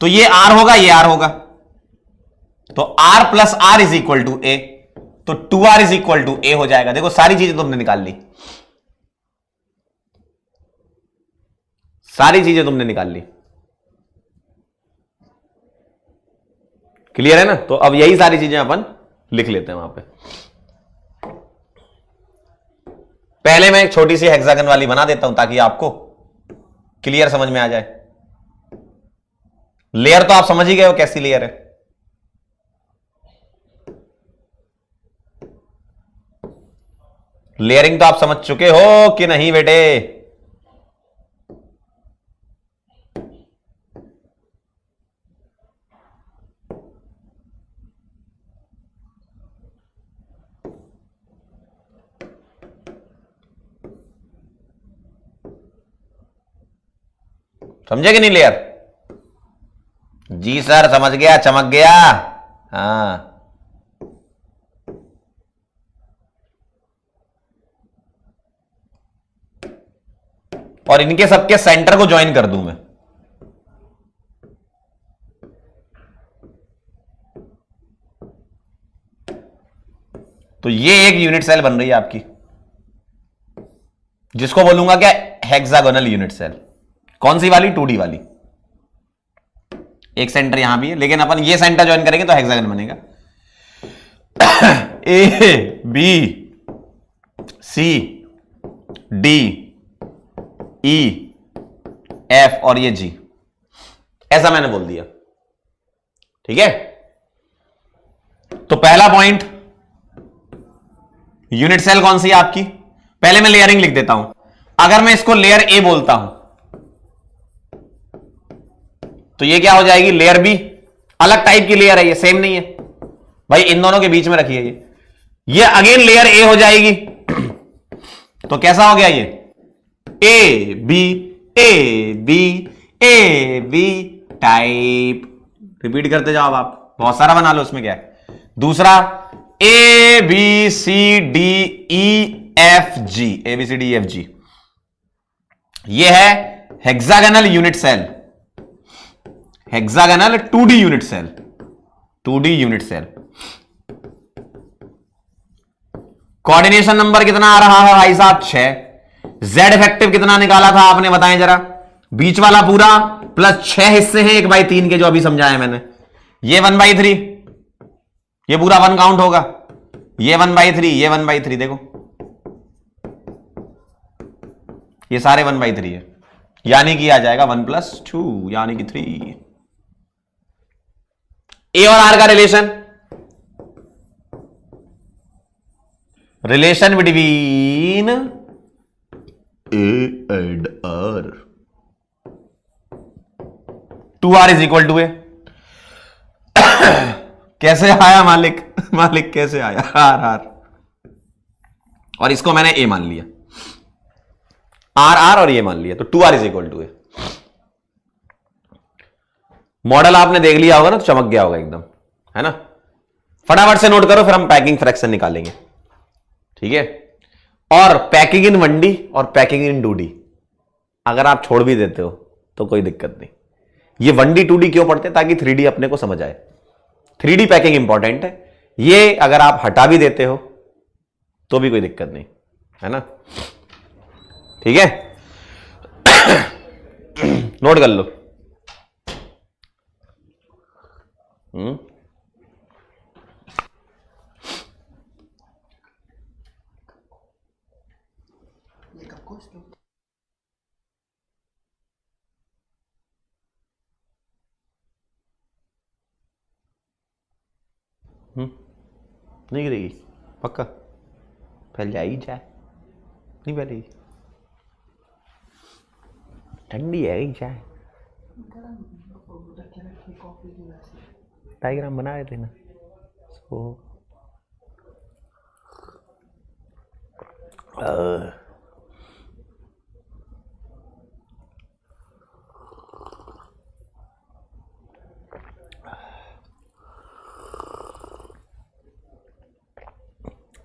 तो ये आर होगा, ये आर होगा, तो R plus R is equal to A. तो 2r इज इक्वल टू ए हो जाएगा। देखो सारी चीजें तुमने निकाल ली, सारी चीजें तुमने निकाल ली। क्लियर है ना? तो अब यही सारी चीजें अपन लिख लेते हैं वहां पे। पहले मैं एक छोटी सी हेक्सागन वाली बना देता हूं ताकि आपको क्लियर समझ में आ जाए। लेयर तो आप समझ ही गए हो कैसी लेयर है। लेयरिंग तो आप समझ चुके हो कि नहीं बेटे? समझे कि नहीं लेयर? जी सर समझ गया, चमक गया। हाँ, और इनके सबके सेंटर को ज्वाइन कर दूं मैं। तो ये एक यूनिट सेल बन रही है आपकी, जिसको बोलूंगा क्या? Hexagonal unit cell. कौन सी वाली? 2D वाली। एक सेंटर यहां भी है, लेकिन अपन ये सेंटर ज्वाइन करेंगे तो हेक्सागन बनेगा। A B C D E F और ये जी, ऐसा मैंने बोल दिया। ठीक है, तो पहला पॉइंट, यूनिट सेल कौन सी है आपकी? पहले मैं लेयरिंग लिख देता हूं। अगर मैं इसको लेयर ए बोलता हूं तो ये क्या हो जाएगी? Layer B. अलग टाइप की लेयर है ये, सेम नहीं है भाई, इन दोनों के बीच में रखिए ये अगेन लेयर ए हो जाएगी। तो कैसा हो गया ये? A B A B A B type. Repeat करते जाओ आप, बहुत सारा बना लो, उसमें क्या है। दूसरा A B C D E F G, A B C D F G, ये है hexagonal unit cell, hexagonal 2D unit cell, 2D unit cell. Coordination number कितना आ रहा है भाई साहब? 6। जेड इफेक्टिव कितना निकाला था आपने, बताएं जरा? बीच वाला पूरा प्लस 6 हिस्से हैं 1/3 के, जो अभी समझाया मैंने। ये 1/3, ये पूरा 1 काउंट होगा। ये 1/3, ये 1/3, देखो ये सारे 1/3 है, यानी कि आ जाएगा 1 + 2 यानी कि 3। ए और आर का relation, relation between A and R, 2r is equal to A. कैसे आया मालिक? मालिक कैसे आया? आर, और इसको मैंने ए मान लिया, आर और ये मान लिया, तो 2r is equal to A. Model आपने देख लिया होगा ना, तो चमक गया होगा एकदम, है ना? फटाफट से नोट करो, फिर हम पैकिंग फ्रैक्शन निकालेंगे। ठीक है, और पैकिंग इन 1D और पैकिंग इन 2D अगर आप छोड़ भी देते हो तो कोई दिक्कत नहीं। ये 1D 2D क्यों पढ़ते हैं? ताकि 3D अपने को समझ आए। 3D पैकिंग इंपॉर्टेंट है, ये अगर आप हटा भी देते हो तो भी कोई दिक्कत नहीं, है ना? ठीक है, नोट कर लो। नहीं गिरेगी पक्का? फैल जाएगी चाय? नहीं फैलेगी, ठंडी है चाय। डायग्राम बना रहे थे ना, सो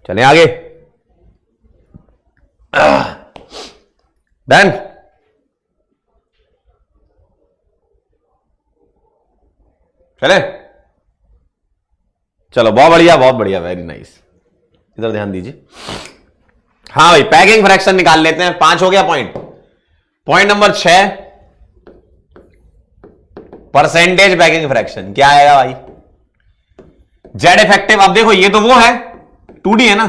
चले आगे। डन। चले, चलो बहुत बढ़िया, बहुत बढ़िया, वेरी नाइस। इधर ध्यान दीजिए। हाँ भाई, पैकिंग फ्रैक्शन निकाल लेते हैं। 5 हो गया point. Point number 6, percentage packing fraction क्या आएगा भाई? Z effective. अब देखो ये तो वो है 2D है ना,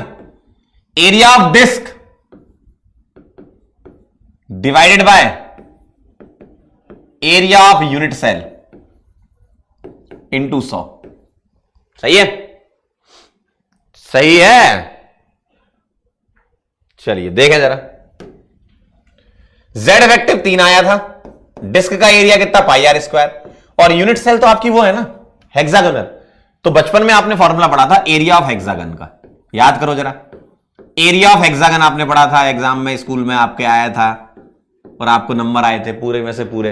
area of disc divided by area of unit cell into 100। सही है, सही है। चलिए देखें जरा। जेड इफेक्टिव 3 आया था, डिस्क का एरिया कितना पाई आर स्क्वायर, और यूनिट सेल तो आपकी वो है ना हेक्सागोनल। तो बचपन में आपने फॉर्मूला पढ़ा था एरिया ऑफ हेक्सागन का, याद करो जरा। एरिया ऑफ हेक्सागन आपने पढ़ा था एग्जाम में, स्कूल में आपके आया था, और आपको नंबर आए थे पूरे में से पूरे,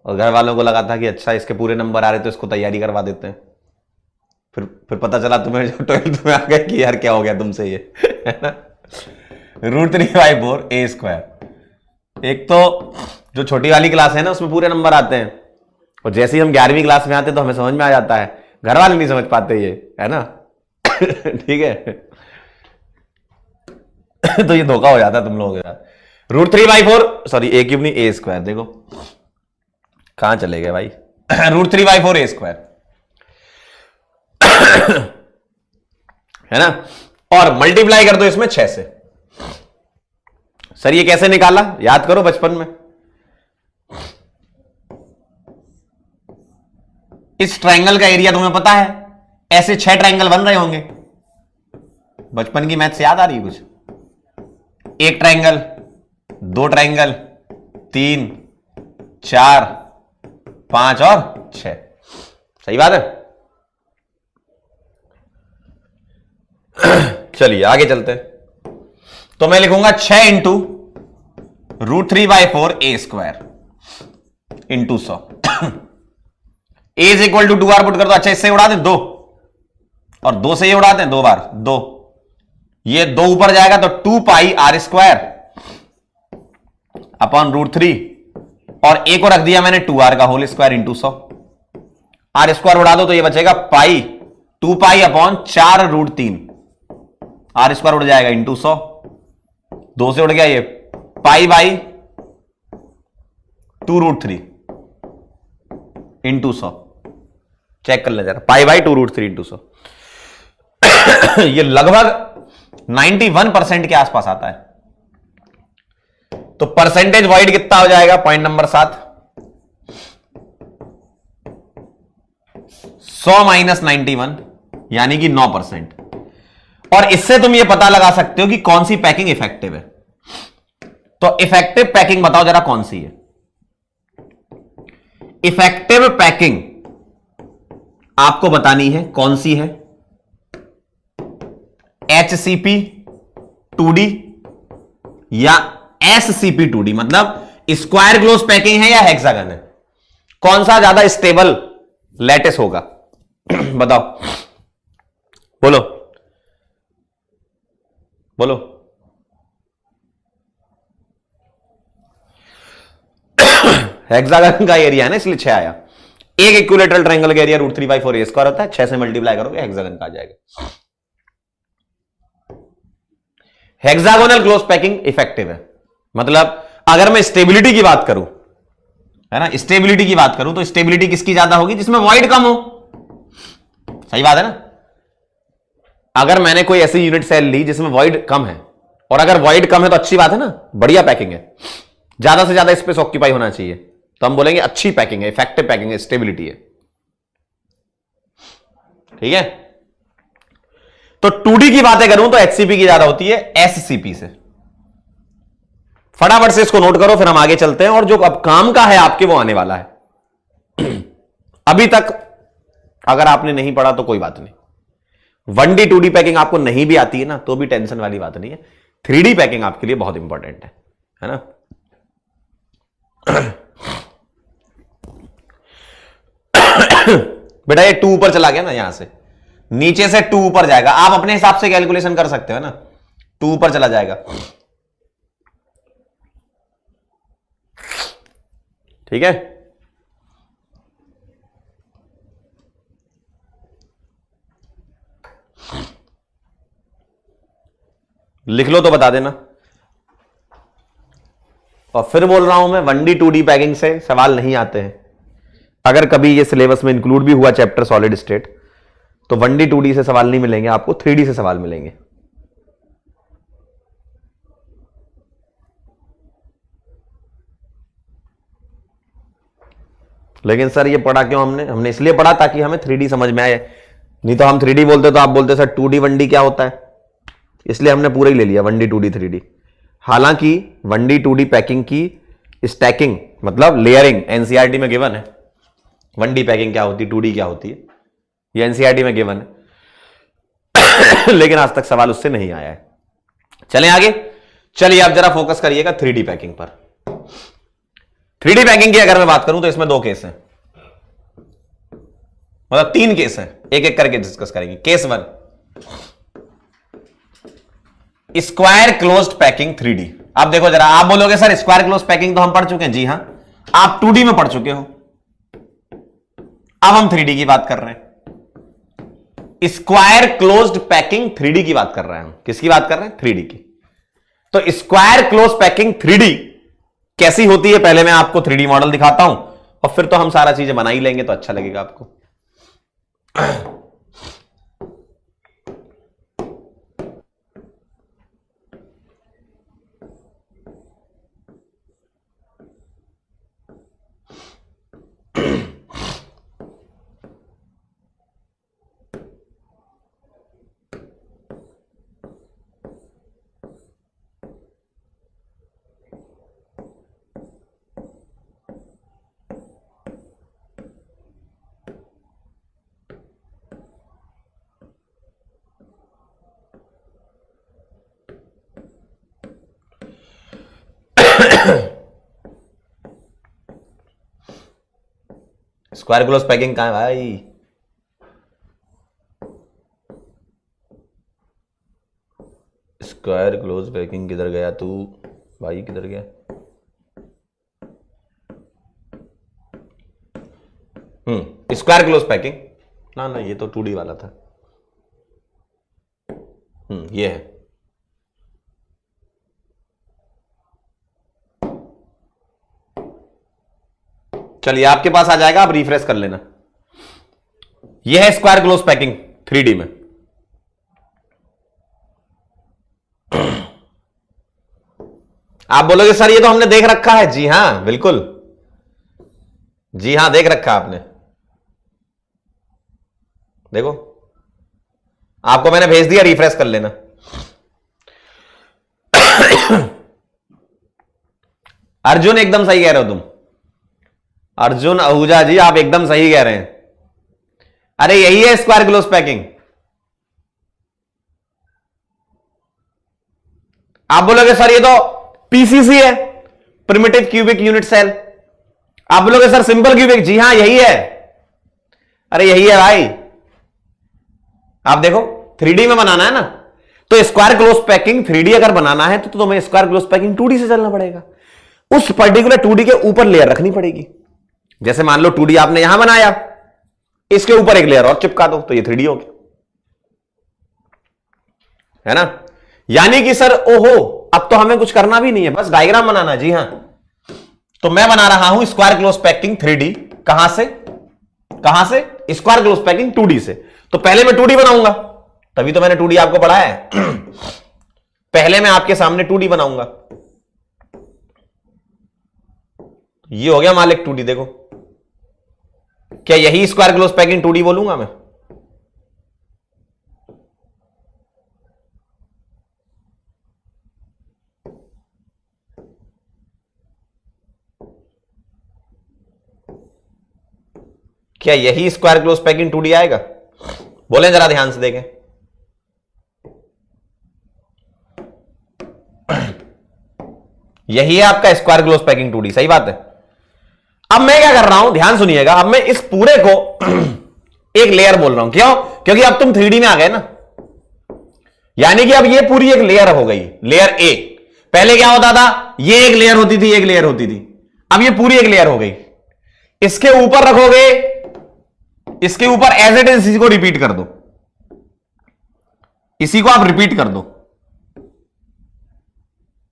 और घर वालों को लगा था कि अच्छा इसके पूरे नंबर आ रहे तो इसको तैयारी करवा देते हैं। फिर पता चला तुम्हें जो 12th में आ गया कि यार क्या हो गया तुमसे ये, है ना। √3/4 a स्क्वायर। एक तो जो छोटी वाली क्लास है ना उसमें पूरे नंबर आते हैं, और जैसे ही हम 11वीं क्लास में आते हैं तो हमें समझ में आ जाता है, घर वाले नहीं समझ पाते ये, है ना। ठीक है। तो ये धोखा हो जाता है तुम लोगों के साथ। √3/4 सॉरी a³ नहीं a स्क्वायर। देखो कहां चले गए भाई। √3/4 a स्क्वायर है ना, और मल्टीप्लाई कर दो इसमें 6 से। सर ये कैसे निकाला, याद करो बचपन में। इस ट्रायंगल का एरिया तुम्हें पता है, ऐसे 6 ट्रायंगल बन रहे होंगे। बचपन की मैथ से याद आ रही है कुछ? 1 ट्रायंगल, 2 ट्रायंगल, 3, 4, 5 और 6। सही बात है। चलिए आगे चलते हैं। तो मैं लिखूंगा 6 into √3/4 a square into 100। a is equal to 2 बार पुट कर दो। अच्छा इससे उड़ा दें 2, और 2 से ये उड़ा दें 2 बार 2, ये 2 ऊपर जाएगा तो 2 पाई r स्क्वायर अपॉन √3, और a को रख दिया मैंने 2r का whole square into 100। r square उड़ा दो तो ये बचेगा pi 2 pi upon 4√3, r square उड़ जाएगा इंटू 100। 2 से उड़ गया ये पाई बाई 2√3 इंटू 100। चेक कर ले जरा, पाई बाई 2√3 इंटू 100। ये लगभग 91% के आसपास आता है। तो परसेंटेज वॉइड कितना हो जाएगा? पॉइंट नंबर 7, 100 माइनस 91 यानी कि 9%। और इससे तुम ये पता लगा सकते हो कि कौन सी पैकिंग इफेक्टिव है। तो इफेक्टिव पैकिंग बताओ जरा कौन सी है? इफेक्टिव पैकिंग आपको बतानी है कौन सी है। HCP 2D या SCP 2D, मतलब स्क्वायर क्लोज पैकिंग है या हेक्सागन है? कौन सा ज्यादा स्टेबल लैटिस होगा? बताओ, बोलो बोलो। हेक्सागन का एरिया है ना इसलिए 6 आया। एक इक्विलेटरल ट्रायंगल का एरिया √3/4 a स्क्वायर होता है। 6 से मल्टीप्लाई करोगे हेक्सागन का आ जाएगा। हेक्सागोनल क्लोज पैकिंग इफेक्टिव है। मतलब अगर मैं स्टेबिलिटी की बात करूं, है ना, स्टेबिलिटी की बात करूं तो स्टेबिलिटी किसकी ज्यादा होगी? जिसमें वॉइड कम हो। सही बात है ना। अगर मैंने कोई ऐसी यूनिट सेल ली जिसमें वॉइड कम है, और अगर वॉइड कम है तो अच्छी बात है ना, बढ़िया पैकिंग है, ज्यादा से ज्यादा स्पेस ऑक्यूपाई होना चाहिए, तो हम बोलेंगे अच्छी पैकिंग है, इफेक्टिव पैकिंग है, स्टेबिलिटी है। ठीक है। तो 2D की बातें करूं तो HCP की ज्यादा होती है SCP से। फटाफट से इसको नोट करो, फिर हम आगे चलते हैं, और जो अब काम का है आपके वो आने वाला है। अभी तक अगर आपने नहीं पढ़ा तो कोई बात नहीं। 1D 2D पैकिंग आपको नहीं भी आती है ना तो भी टेंशन वाली बात नहीं है। 3D पैकिंग आपके लिए बहुत इंपॉर्टेंट है ना। बेटा ये 2 ऊपर चला गया ना, यहां से नीचे से 2 ऊपर जाएगा। आप अपने हिसाब से कैलकुलेशन कर सकते हो ना, 2 ऊपर चला जाएगा। ठीक है। लिख लो तो बता देना। और फिर बोल रहा हूं मैं, 1D 2D पैकिंग से सवाल नहीं आते हैं। अगर कभी ये सिलेबस में इंक्लूड भी हुआ चैप्टर सॉलिड स्टेट, तो 1D 2D से सवाल नहीं मिलेंगे आपको, 3D से सवाल मिलेंगे। लेकिन सर ये पढ़ा क्यों हमने इसलिए पढ़ा ताकि हमें 3D समझ में आए, नहीं तो हम 3D बोलते तो आप बोलते सर 2D 1D क्या होता है, इसलिए हमने पूरा ही ले लिया 1D 2D 3D। हालांकि 1D 2D पैकिंग की स्टैकिंग मतलब लेयरिंग एनसीईआरटी में गिवन है। 1D पैकिंग क्या होती है, 2D क्या होती है, ये एनसीईआरटी में गिवन है। लेकिन आज तक सवाल उससे नहीं आया है। चलें आगे, चलिए आप जरा फोकस करिएगा 3D पैकिंग पर। 3D पैकिंग की अगर मैं बात करूं तो इसमें 2 केस हैं, मतलब 3 केस हैं, एक एक करके डिस्कस करेंगे। Case 1, square closed packing 3D। आप देखो जरा, आप बोलोगे सर स्क्वायर क्लोज्ड पैकिंग तो हम पढ़ चुके हैं। जी हां, आप 2D में पढ़ चुके हो, अब हम 3D की बात कर रहे हैं। स्क्वायर क्लोज्ड पैकिंग 3D की बात कर रहे हैं हम। किसकी बात कर रहे हैं, 3D की। तो स्क्वायर क्लोज्ड पैकिंग 3D कैसी होती है, पहले मैं आपको 3D मॉडल दिखाता हूं और फिर तो हम सारा चीजें बना ही लेंगे तो अच्छा लगेगा आपको। स्क्वायर क्लोज पैकिंग कहां है भाई, स्क्वायर क्लोज पैकिंग किधर गया तू भाई, किधर गया? स्क्वायर क्लोज पैकिंग ना ये तो 2D वाला था। ये है। चलिए आपके पास आ जाएगा, आप रिफ्रेश कर लेना। यह है स्क्वायर क्लोज पैकिंग 3D में। आप बोलोगे सर ये तो हमने देख रखा है। जी हां बिल्कुल, जी हां देख रखा आपने। देखो आपको मैंने भेज दिया, रिफ्रेश कर लेना। अर्जुन एकदम सही कह रहे हो तुम, अर्जुन आहूजा जी आप एकदम सही कह रहे हैं। अरे यही है स्क्वायर क्लोज पैकिंग। आप बोलोगे सर ये तो पीसीसी है, प्रिमिटिव क्यूबिक यूनिट सेल। आप बोलोगे सर सिंपल क्यूबिक। जी हां यही है, अरे यही है भाई। आप देखो 3D में बनाना है ना, तो स्क्वायर क्लोज पैकिंग 3D अगर बनाना है तो तुम्हें स्क्वायर क्लोज पैकिंग 2D से चलना पड़ेगा। उस पर्टिकुलर 2D के ऊपर लेयर रखनी पड़ेगी। जैसे मान लो 2D आपने यहां बनाया, इसके ऊपर एक लेयर और चिपका दो तो ये 3D हो गया, है ना। यानी कि सर ओहो अब तो हमें कुछ करना भी नहीं है, बस डायग्राम बनाना। जी हां, तो मैं बना रहा हूं स्क्वायर क्लोज पैकिंग 3D। कहां से स्क्वायर क्लोज पैकिंग 2D से। तो पहले मैं 2D बनाऊंगा, तभी तो मैंने 2D आपको पढ़ाया है। पहले मैं आपके सामने 2D बनाऊंगा। ये हो गया मालिक 2D। देखो क्या यही स्क्वायर क्लोज पैकिंग 2D बोलूंगा मैं? क्या यही स्क्वायर क्लोज पैकिंग 2D आएगा? बोलें जरा ध्यान से देखें। यही है आपका स्क्वायर क्लोज पैकिंग 2D, सही बात है। अब मैं क्या कर रहा हूं, ध्यान सुनिएगा। अब मैं इस पूरे को एक लेयर बोल रहा हूं। क्यों? क्योंकि अब तुम 3D में आ गए ना, यानी कि अब ये पूरी एक लेयर हो गई, लेयर ए। पहले क्या होता था, ये एक लेयर होती थी, एक लेयर होती थी। अब ये पूरी एक लेयर हो गई। इसके ऊपर रखोगे, इसके ऊपर एज इट इज इसी को रिपीट कर दो, इसी को आप रिपीट कर दो।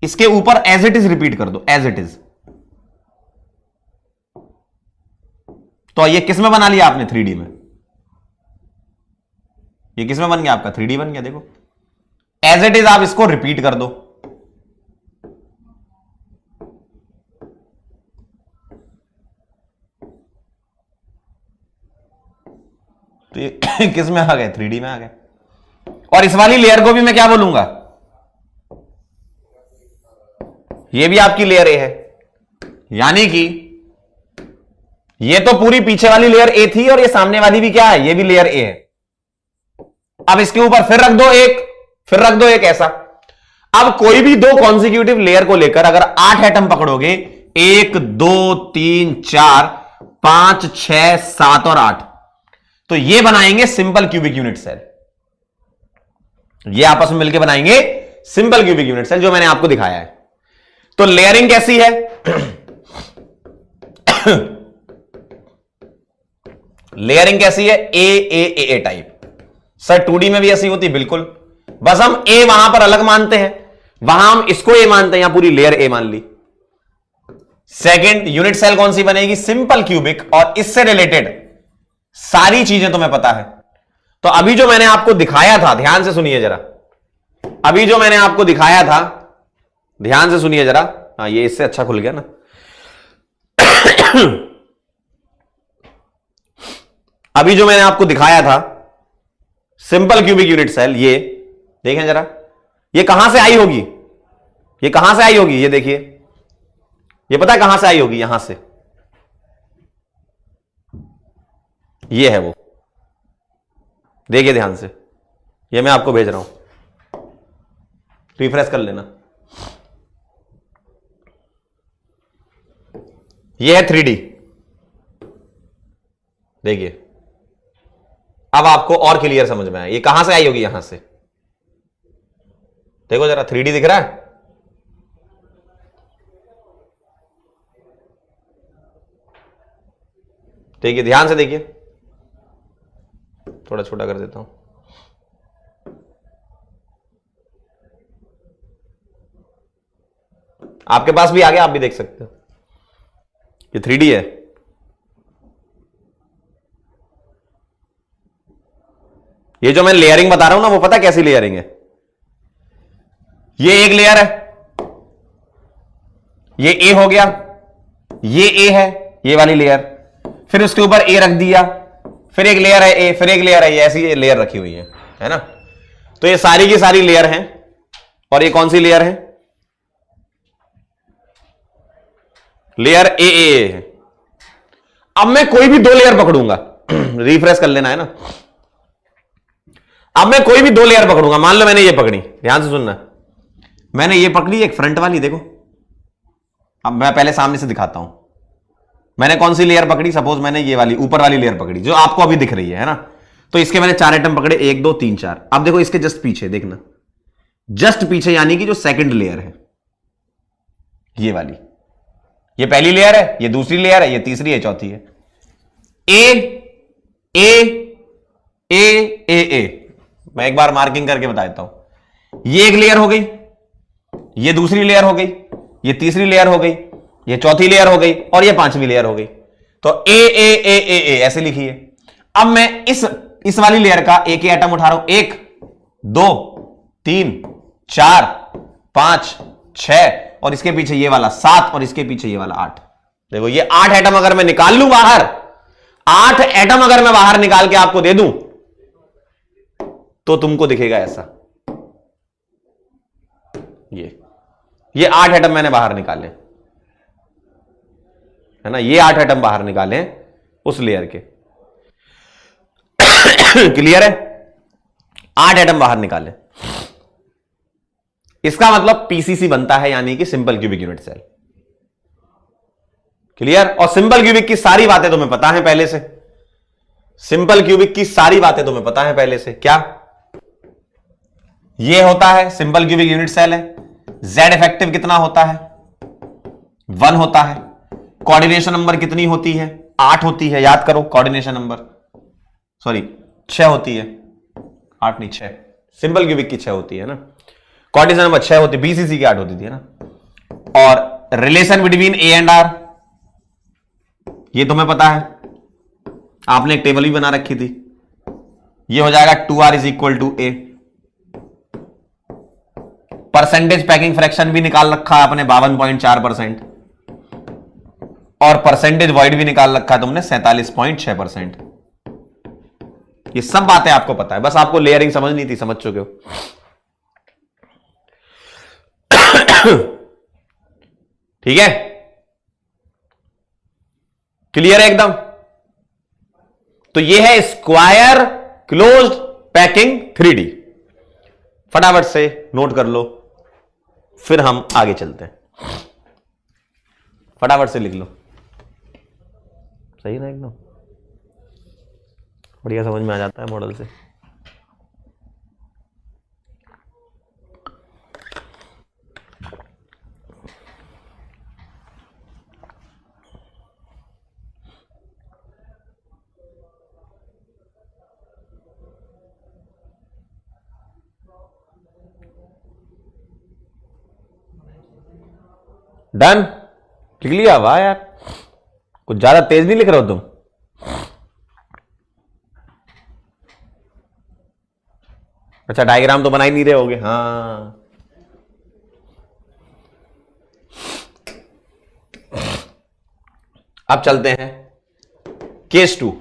इसके ऊपर एज इट इज रिपीट कर दो, एज इट इज। तो ये किस में बना लिया आपने? 3D में। ये किस में बन गया आपका? 3D बन गया। देखो एज इट इज आप इसको रिपीट कर दो। तो ये किस में आ गए? 3D में आ गए। और इस वाली लेयर को भी मैं क्या बोलूंगा? ये भी आपकी लेयर ए है, यानी कि ये तो पूरी पीछे वाली लेयर ए थी और ये सामने वाली भी क्या है? ये भी लेयर ए है। अब इसके ऊपर फिर रख दो एक, फिर रख दो एक ऐसा। अब कोई भी दो कॉन्सिक्यूटिव लेयर को लेकर अगर 8 एटम पकड़ोगे, 1 2 3 4 5 6 7 और 8, तो ये बनाएंगे सिंपल क्यूबिक यूनिट सेल। ये आपस में मिलकर बनाएंगे सिंपल क्यूबिक यूनिट सेल, जो मैंने आपको दिखाया है। तो लेयरिंग कैसी है? लेयरिंग कैसी है? ए टाइप। सर 2D में भी ऐसी होती है? बिल्कुल, बस हम ए वहां पर अलग मानते हैं, वहां हम इसको ए मानते हैं, यहां पूरी लेयर ए मान ली। सेकंड यूनिट सेल कौन सी बनेगी? सिंपल क्यूबिक, और इससे रिलेटेड सारी चीजें तुम्हें पता है। तो अभी जो मैंने आपको दिखाया था, ध्यान से सुनिए जरा, अभी जो मैंने आपको दिखाया था, ध्यान से सुनिए जरा। हाँ, ये इससे अच्छा खुल गया ना। अभी जो मैंने आपको दिखाया था सिंपल क्यूबिक यूनिट सेल, ये देखें जरा, ये कहां से आई होगी? ये कहां से आई होगी? ये देखिए, ये पता है कहां से आई होगी? यहां से। ये है वो, देखिए ध्यान से, ये मैं आपको भेज रहा हूं, रिफ्रेश कर लेना। ये है 3D। देखिए, अब आपको और क्लियर समझ में आया ये कहां से आई होगी? यहां से। देखो जरा, 3D दिख रहा है? देखिए, ध्यान से देखिए, थोड़ा छोटा कर देता हूं। आपके पास भी आ गया, आप भी देख सकते हो, ये 3D है। ये जो मैं लेयरिंग बता रहा हूं ना, वो पता कैसी लेयरिंग है? ये एक लेयर है, ये ए हो गया, ये ए है, ये वाली लेयर, फिर उसके ऊपर ए रख दिया, फिर एक लेयर है ए, फिर एक लेयर है, ये ऐसी ये लेयर रखी हुई है ना? तो ये सारी की सारी लेयर हैं, और ये कौन सी लेयर है? लेयर ए है। अब मैं कोई भी दो लेयर पकड़ूंगा, रिफ्रेश कर लेना है ना। अब मैं कोई भी दो लेयर पकड़ूंगा, मान लो मैंने ये पकड़ी, ध्यान से सुनना, मैंने ये पकड़ी एक फ्रंट वाली, देखो। अब मैं पहले सामने से दिखाता हूं, मैंने कौन सी लेयर पकड़ी? सपोज मैंने ये वाली ऊपर वाली लेयर पकड़ी, जो आपको अभी दिख रही है ना। तो इसके मैंने 4 एटम पकड़े, 1 2 3 4। अब देखो इसके जस्ट पीछे, देखना, जस्ट पीछे, यानी कि जो सेकंड लेयर है, ये वाली, ये पहली लेयर है, ये दूसरी लेयर है, ये तीसरी है, चौथी है। ए मैं एक बार मार्किंग करके बता देता हूं। ये एक लेयर हो गई, ये दूसरी लेयर हो गई, ये तीसरी लेयर हो गई, ये चौथी लेयर हो गई, और ये पांचवी लेयर हो गई। तो ए ऐसे लिखिए। अब मैं इस वाली लेयर का एक एटम उठा रहा हूं, 1 2 3 4 5 6, और इसके पीछे ये वाला 7, और इसके पीछे ये वाला 8। देखो, ये 8 एटम अगर मैं निकाल लूं बाहर, 8 एटम अगर मैं बाहर निकाल के आपको दे दूं, तो तुमको दिखेगा ऐसा। ये 8 एटम मैंने बाहर निकाले, है ना? ये 8 एटम बाहर निकाले उस लेयर के। क्लियर है? 8 एटम बाहर निकाले, इसका मतलब पीसीसी बनता है, यानी कि simple cubic unit cell. Clear? और सिंपल क्यूबिक की सारी बातें तुम्हें पता है पहले से। सिंपल क्यूबिक की सारी बातें तुम्हें पता है पहले से। क्या ये होता है? सिंपल क्यूबिक यूनिट सेल है। जेड इफेक्टिव कितना होता है? 1 होता है। कोऑर्डिनेशन नंबर कितनी होती है? 8 होती है। याद करो, कोऑर्डिनेशन नंबर, सॉरी 6 होती है, 8 नहीं 6। सिंपल क्यूबिक की 6 होती है ना। कोऑर्डिनेशन नंबर 6 होती, बीसीसी की 8 होती थी, है ना। और relation between A and R, ये तुम्हें पता है, आपने एक टेबल भी बना रखी थी। ये हो जाएगा 2r is equal to A. Percentage packing fraction भी निकाल रखा है आपने 52.4%, और परसेंटेज वॉइड भी निकाल रखा है तुमने 47.6%। ये सब बातें आपको पता है, बस आपको लेयरिंग समझनी थी, समझ चुके हो। ठीक है, क्लियर है एकदम। तो ये है स्क्वायर क्लोज्ड पैकिंग 3D। फटाफट से नोट कर लो, फिर हम आगे चलते हैं। फटाफट से लिख लो, सही ना, एकदम बढ़िया समझ में आ जाता है मॉडल से। डन, लिख लिया? वाह यार, कुछ ज्यादा तेज नहीं लिख रहे हो तुम। अच्छा, डायग्राम तो बना ही नहीं रहे होगे। हाँ, अब चलते हैं केस 2।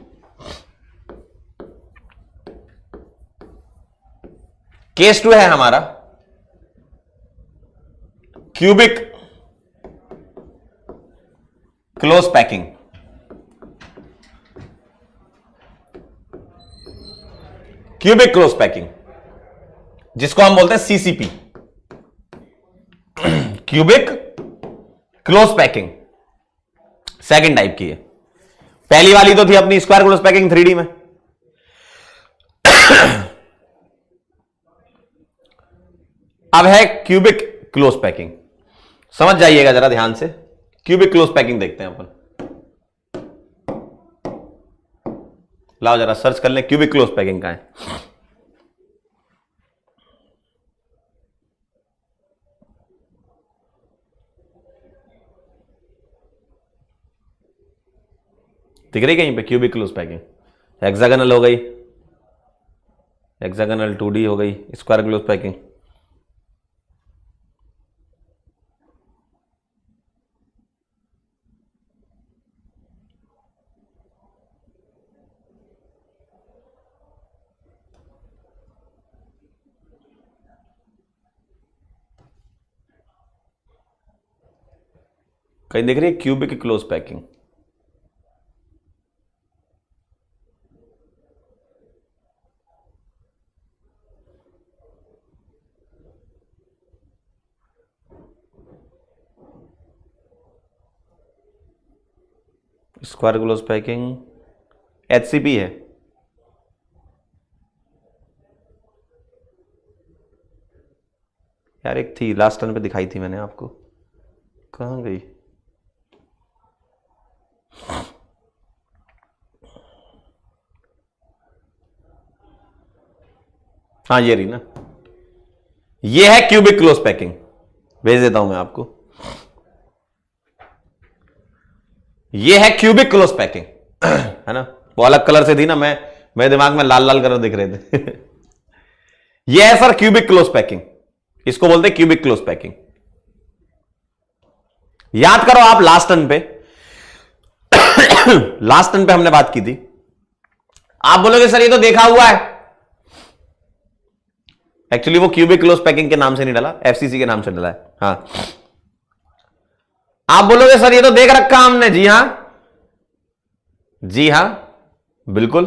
केस 2 है हमारा cubic close packing. Cubic close packing, जिसको हम बोलते हैं CCP, cubic close packing. Second type की है। पहली वाली तो थी अपनी स्क्वायर क्लोज पैकिंग 3D में। अब है क्यूबिक क्लोज पैकिंग। समझ जाइएगा जरा ध्यान से। क्यूबिक क्लोज पैकिंग देखते हैं अपन। लाओ जरा सर्च कर लें क्यूबिक क्लोज पैकिंग का है। दिख रही कहीं पे क्यूबिक क्लोज पैकिंग? हेक्सागोनल हो गई, हेक्सागोनल 2D हो गई, स्क्वायर क्लोज पैकिंग। कहीं दिख रही है cubic close packing? Square close packing HCP है। यार एक थी लास्ट टर्न पे दिखाई थी मैंने आपको, कहां गई? हाँ ये रही ना, ये है क्यूबिक क्लोज पैकिंग। भेज देता हूं मैं आपको। ये है क्यूबिक क्लोज पैकिंग, है ना। वो अलग कलर से थी ना, मेरे दिमाग में लाल लाल कलर दिख रहे थे। ये है सर क्यूबिक क्लोज पैकिंग, इसको बोलते हैं क्यूबिक क्लोज पैकिंग। याद करो आप लास्ट टर्न पे लास्ट टर्न पे हमने बात की थी। आप बोलोगे सर ये तो देखा हुआ है। एक्चुअली वो क्यूबिक क्लोज पैकिंग के नाम से नहीं डाला, FCC के नाम से डाला है। हाँ, आप बोलोगे सर ये तो देख रखा हमने। जी हां, जी हां, बिल्कुल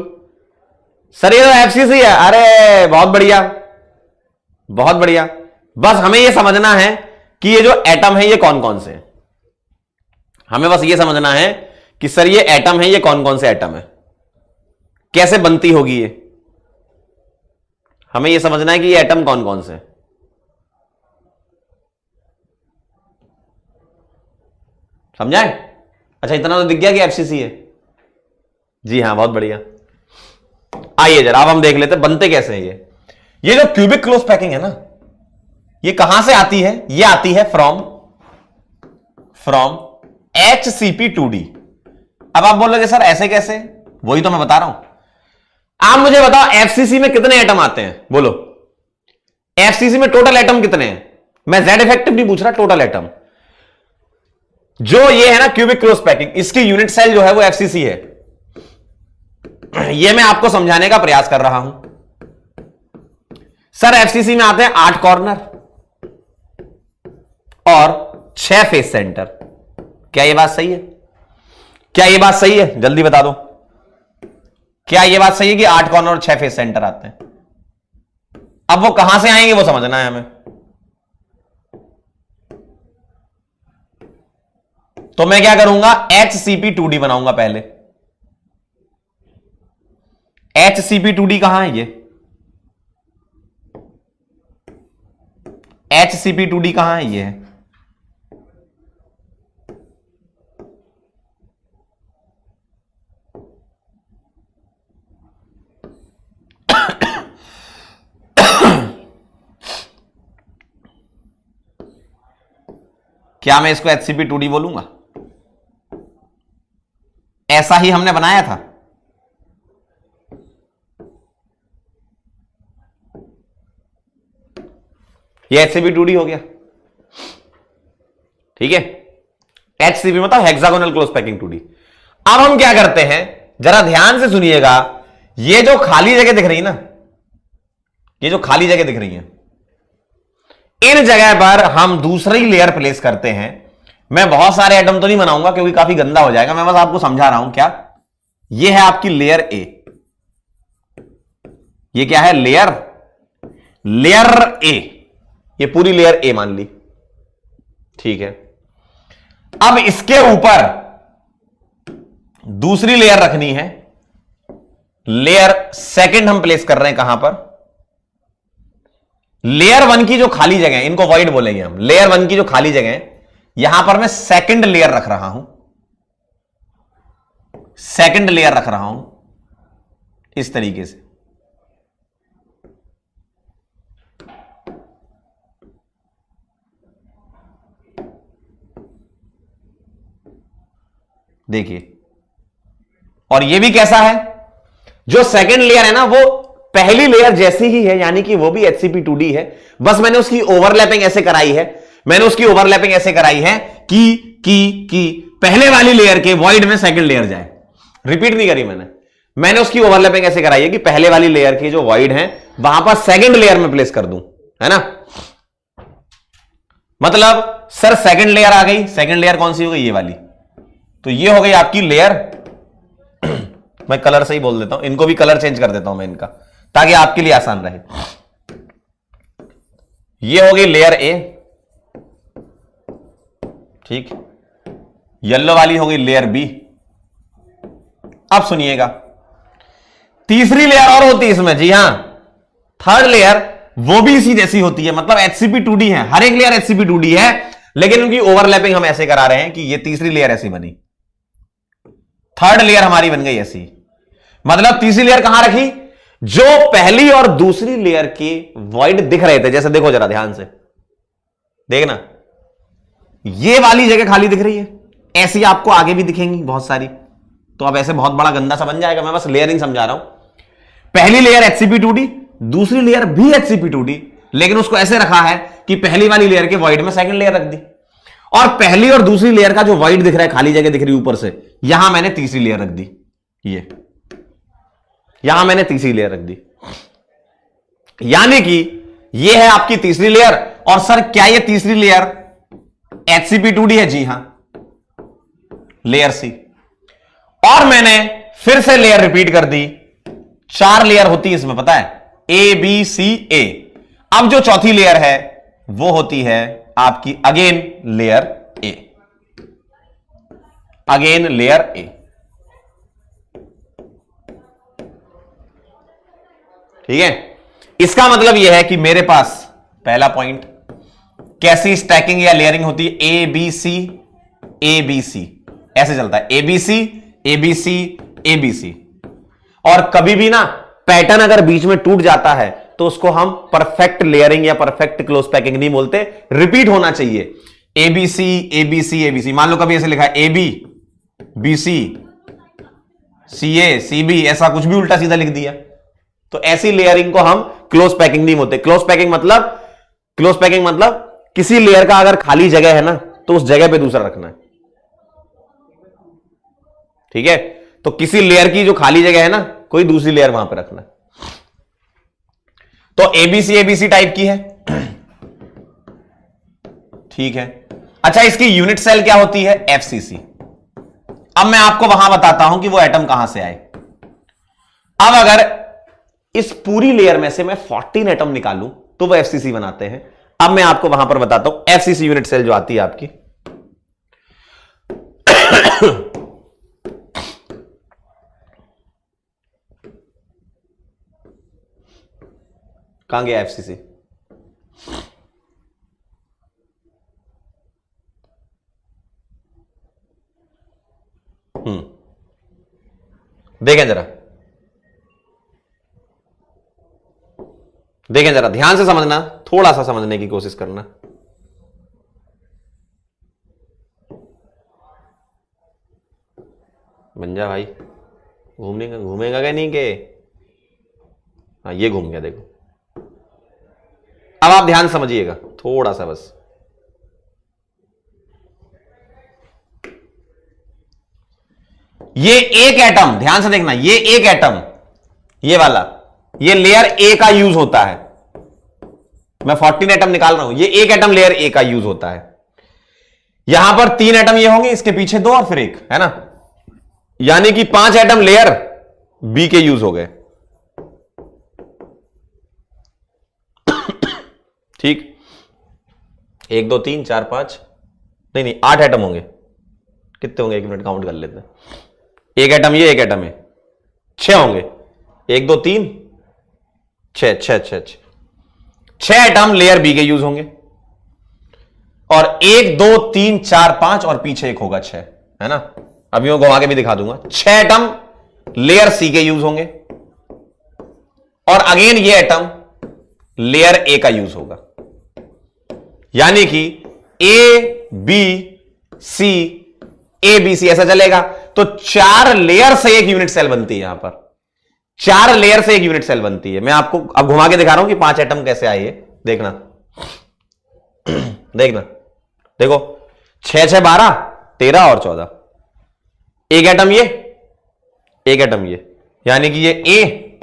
सर, ये तो FCC है। अरे बहुत बढ़िया, बहुत बढ़िया। बस हमें यह समझना है कि ये जो एटम है ये कौन कौन से हैं। हमें बस ये समझना है कि सर ये एटम है, ये कौन कौन से एटम है, कैसे बनती होगी ये। हमें यह समझना है कि ये एटम कौन कौन से हैं। समझाए? अच्छा, इतना तो दिख गया कि FCC है। जी हां, बहुत बढ़िया। आइए जरा अब हम देख लेते हैं बनते कैसे हैं ये जो क्यूबिक क्लोज पैकिंग है ना, ये कहां से आती है? ये आती है फ्रॉम HCP2D। अब आप बोलोगे सर ऐसे कैसे? वही तो मैं बता रहा हूं। आप मुझे बताओ FCC में कितने एटम आते हैं? बोलो FCC में टोटल एटम कितने हैं? मैं Z इफेक्टिव नहीं पूछ रहा, टोटल एटम। जो ये है ना क्यूबिक क्रॉस पैकिंग, इसकी यूनिट सेल जो है वो FCC है। ये मैं आपको समझाने का प्रयास कर रहा हूं। सर FCC में आते हैं 8 कॉर्नर और 6 फेस सेंटर। क्या ये बात सही है? क्या ये बात सही है? जल्दी बता दो, क्या ये बात सही है कि 8 कॉर्नर और 6 फेस सेंटर आते हैं? अब वो कहां से आएंगे वो समझना है हमें। तो मैं क्या करूंगा? HCP2D बनाऊंगा पहले। HCP2D कहां है? ये HCP2D कहां है? ये है क्या मैं इसको HCP2D बोलूंगा? ऐसा ही हमने बनाया था। ये HCP2D हो गया, ठीक है। HCP मतलब हेक्सागोनल क्लोज पैकिंग 2D। अब हम क्या करते हैं, जरा ध्यान से सुनिएगा। ये जो खाली जगह दिख रही है ना, ये जो खाली जगह दिख रही है, इन जगह पर हम दूसरी लेयर प्लेस करते हैं। मैं बहुत सारे एटम तो नहीं बनाऊंगा क्योंकि काफी गंदा हो जाएगा, मैं बस आपको समझा रहा हूं। क्या ये है आपकी लेयर ए? ये क्या है? लेयर ए। ये पूरी लेयर ए मान ली, ठीक है। अब इसके ऊपर दूसरी लेयर रखनी है। लेयर सेकंड हम प्लेस कर रहे हैं कहां पर? लेयर 1 की जो खाली जगह है, इनको वॉइड बोलेंगे हम। लेयर 1 की जो खाली जगह है, यहां पर मैं सेकंड लेयर रख रहा हूं। सेकंड लेयर रख रहा हूं इस तरीके से। देखिए, और ये भी कैसा है? जो सेकंड लेयर है ना, वो पहली लेयर जैसी ही है, यानी कि वो भी HCP2D है। बस मैंने उसकी ओवरलैपिंग ऐसे कराई है, कि पहले वाली लेयर के वॉइड में सेकंड लेयर जाए। रिपीट नहीं करी मैंने उसकी ओवरलैपिंग ऐसे कराई है कि पहले वाली लेयर की जो वॉइड है वहां पर सेकंड लेयर में प्लेस कर दूं, है ना। मतलब सर सेकंड लेयर आ गई। सेकंड लेयर कौन सी हो गई? ये वाली। तो ये हो गई आपकी लेयर। मैं कलर से ही बोल देता हूं, इनको भी कलर चेंज कर देता हूं मैं इनका, ताकि आपके लिए आसान रहे। ये हो गई लेयर ए, ठीक। येलो वाली हो गई लेयर बी। अब सुनिएगा, तीसरी लेयर और होती है इसमें, जी हां, थर्ड लेयर, वो भी इसी जैसी होती है। मतलब HCP2D है, हर एक लेयर HCP2D है, लेकिन उनकी ओवरलैपिंग हम ऐसे करा रहे हैं कि ये तीसरी लेयर ऐसी बनी, थर्ड लेयर हमारी बन गई ऐसी। मतलब तीसरी लेयर कहां रखी? जो पहली और दूसरी लेयर के वॉइड दिख रहे थे, जैसे देखो जरा ध्यान से देखना, ये वाली जगह खाली दिख रही है, ऐसी आपको आगे भी दिखेंगी बहुत सारी। तो अब ऐसे बहुत बड़ा गंदा सा बन जाएगा, मैं बस लेयरिंग समझा रहा हूं। पहली लेयर HCP2D, दूसरी लेयर भी HCP2D, लेकिन उसको ऐसे रखा है कि पहली वाली लेयर के वॉइड में सेकंड लेयर रख दी, और पहली और दूसरी लेयर का जो वॉइड दिख रहा है, खाली जगह दिख रही है ऊपर से, यहां मैंने तीसरी लेयर रख दी। यहां मैंने तीसरी लेयर रख दी, यानी कि यह है आपकी तीसरी लेयर। और सर क्या यह तीसरी लेयर HCP2D है? जी हां, लेयर सी। और मैंने फिर से लेयर रिपीट कर दी। 4 लेयर होती है इसमें, पता है, A B C A। अब जो चौथी लेयर है वो होती है आपकी again layer A, again layer A, ठीक है। इसका मतलब यह है कि मेरे पास पहला पॉइंट, कैसी स्टैकिंग या लेयरिंग होती है? A B C A B C, ऐसे चलता है, A B C A B C A B C। और कभी भी ना पैटर्न अगर बीच में टूट जाता है तो उसको हम परफेक्ट लेयरिंग या परफेक्ट क्लोज पैकिंग नहीं बोलते, रिपीट होना चाहिए। एबीसी एबीसी एबीसी, मान लो कभी ऐसे लिखा है एबी बीसी सीए सीबी, ऐसा कुछ भी उल्टा सीधा लिख दिया, तो ऐसी लेयरिंग को हम क्लोज पैकिंग नहीं बोलते। क्लोज पैकिंग मतलब किसी लेयर का अगर खाली जगह है ना, तो उस जगह पे दूसरा रखना है, ठीक है। तो किसी लेयर की जो खाली जगह है ना, कोई दूसरी लेयर वहां पे रखना है। तो एबीसी एबीसी टाइप की है, ठीक है। अच्छा, इसकी यूनिट सेल क्या होती है? एफसीसी। अब मैं आपको वहां बताता हूं कि वो एटम कहां से आए। अब अगर इस पूरी लेयर में से मैं 14 एटम निकालूं तो वो एफसीसी बनाते हैं। अब मैं आपको वहां पर बताता हूं एफसीसी यूनिट सेल जो आती है आपकी। कहां गया एफसीसी? देखें जरा ध्यान से समझना, थोड़ा सा समझने की कोशिश करना। बन जा भाई, घूमेगा क्या नहीं के? हाँ, ये घूम गया, देखो। अब आप ध्यान समझिएगा थोड़ा सा बस। ये एक एटम, ध्यान से देखना, ये एक एटम, ये वाला, ये लेयर ए का यूज होता है। मैं 14 एटम निकाल रहा हूं, ये एक एटम लेयर ए का यूज होता है। यहां पर 3 एटम ये होंगे, इसके पीछे 2 और फिर 1, है ना, यानी कि 5 एटम लेयर बी के यूज हो गए, ठीक। 1 2 3 4 5, नहीं 8 एटम होंगे। कितने होंगे? 1 मिनट काउंट कर लेते हैं। एक एटम ये, एक एटम है, 6 होंगे। 1 2 3 6 एटम लेयर बी के यूज होंगे, और 1 2 3 4 5 और पीछे 1 होगा 6, है ना। अभी मैं घुमा के भी दिखा दूंगा। 6 एटम लेयर सी के यूज होंगे, और अगेन ये एटम लेयर ए का यूज होगा, यानी कि ए बी सी ए बी सी ऐसा चलेगा। तो 4 लेयर से एक यूनिट सेल बनती है। यहां पर 4 लेयर से एक यूनिट सेल बनती है। मैं आपको अब घुमा के दिखा रहा हूं कि 5 एटम कैसे आए, देखना देखो 6 6 12 13 और 14। एक एटम ये, एक एटम ये, यानी कि ये ए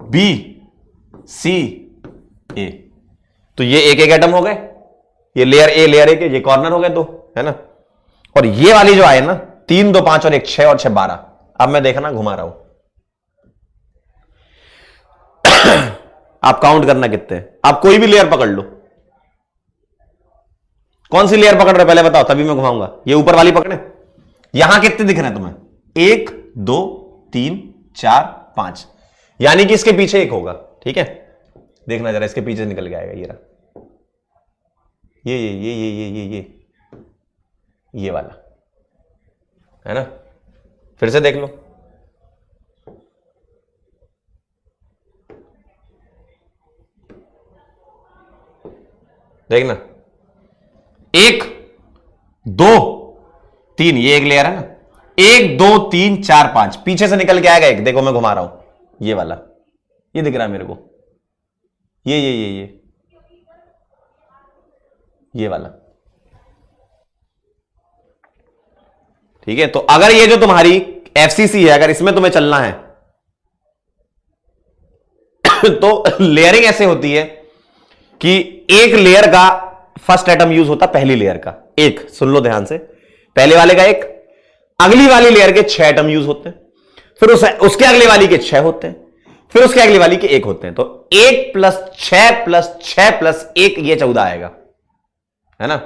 बी सी ए, तो ये एक एक एटम हो गए। ये लेयर ए लेयर ए के ये कॉर्नर हो गए 2, है ना। और ये वाली जो आए ना 3 2 5 और 1 6 और 6 12। अब मैं देखना घुमा रहा हूं, आप काउंट करना कितने। आप कोई भी लेयर पकड़ लो, कौन सी लेयर पकड़ रहे पहले बताओ, तभी मैं घुमाऊंगा। ये ऊपर वाली पकड़े, यहां कितने दिख रहे हैं तुम्हें? 1 2 3 4 5, यानी कि इसके पीछे 1 होगा, ठीक है। देखना जरा, इसके पीछे निकल के आएगा ये रहा, ये वाला, है ना। फिर से देख लो, देखना 1 2 3, ये एक लेयर है ना। 1 2 3 4 5, पीछे से निकल के आएगा 1। देखो मैं घुमा रहा हूं, ये वाला, ये दिख रहा है मेरे को, ये वाला, ठीक है। तो अगर ये जो तुम्हारी एफसीसी है, अगर इसमें तुम्हें चलना है तो लेयरिंग ऐसे होती है कि एक लेयर का फर्स्ट एटम यूज होता पहली लेयर का 1, सुन लो ध्यान से, पहले वाले का 1, अगली वाली लेयर के 6 एटम यूज होते हैं, फिर उसके अगले वाली के 6 होते हैं, फिर उसके अगली वाली के 1 होते हैं। तो 1 + 6 + 6 + 1, ये 14 आएगा, है ना,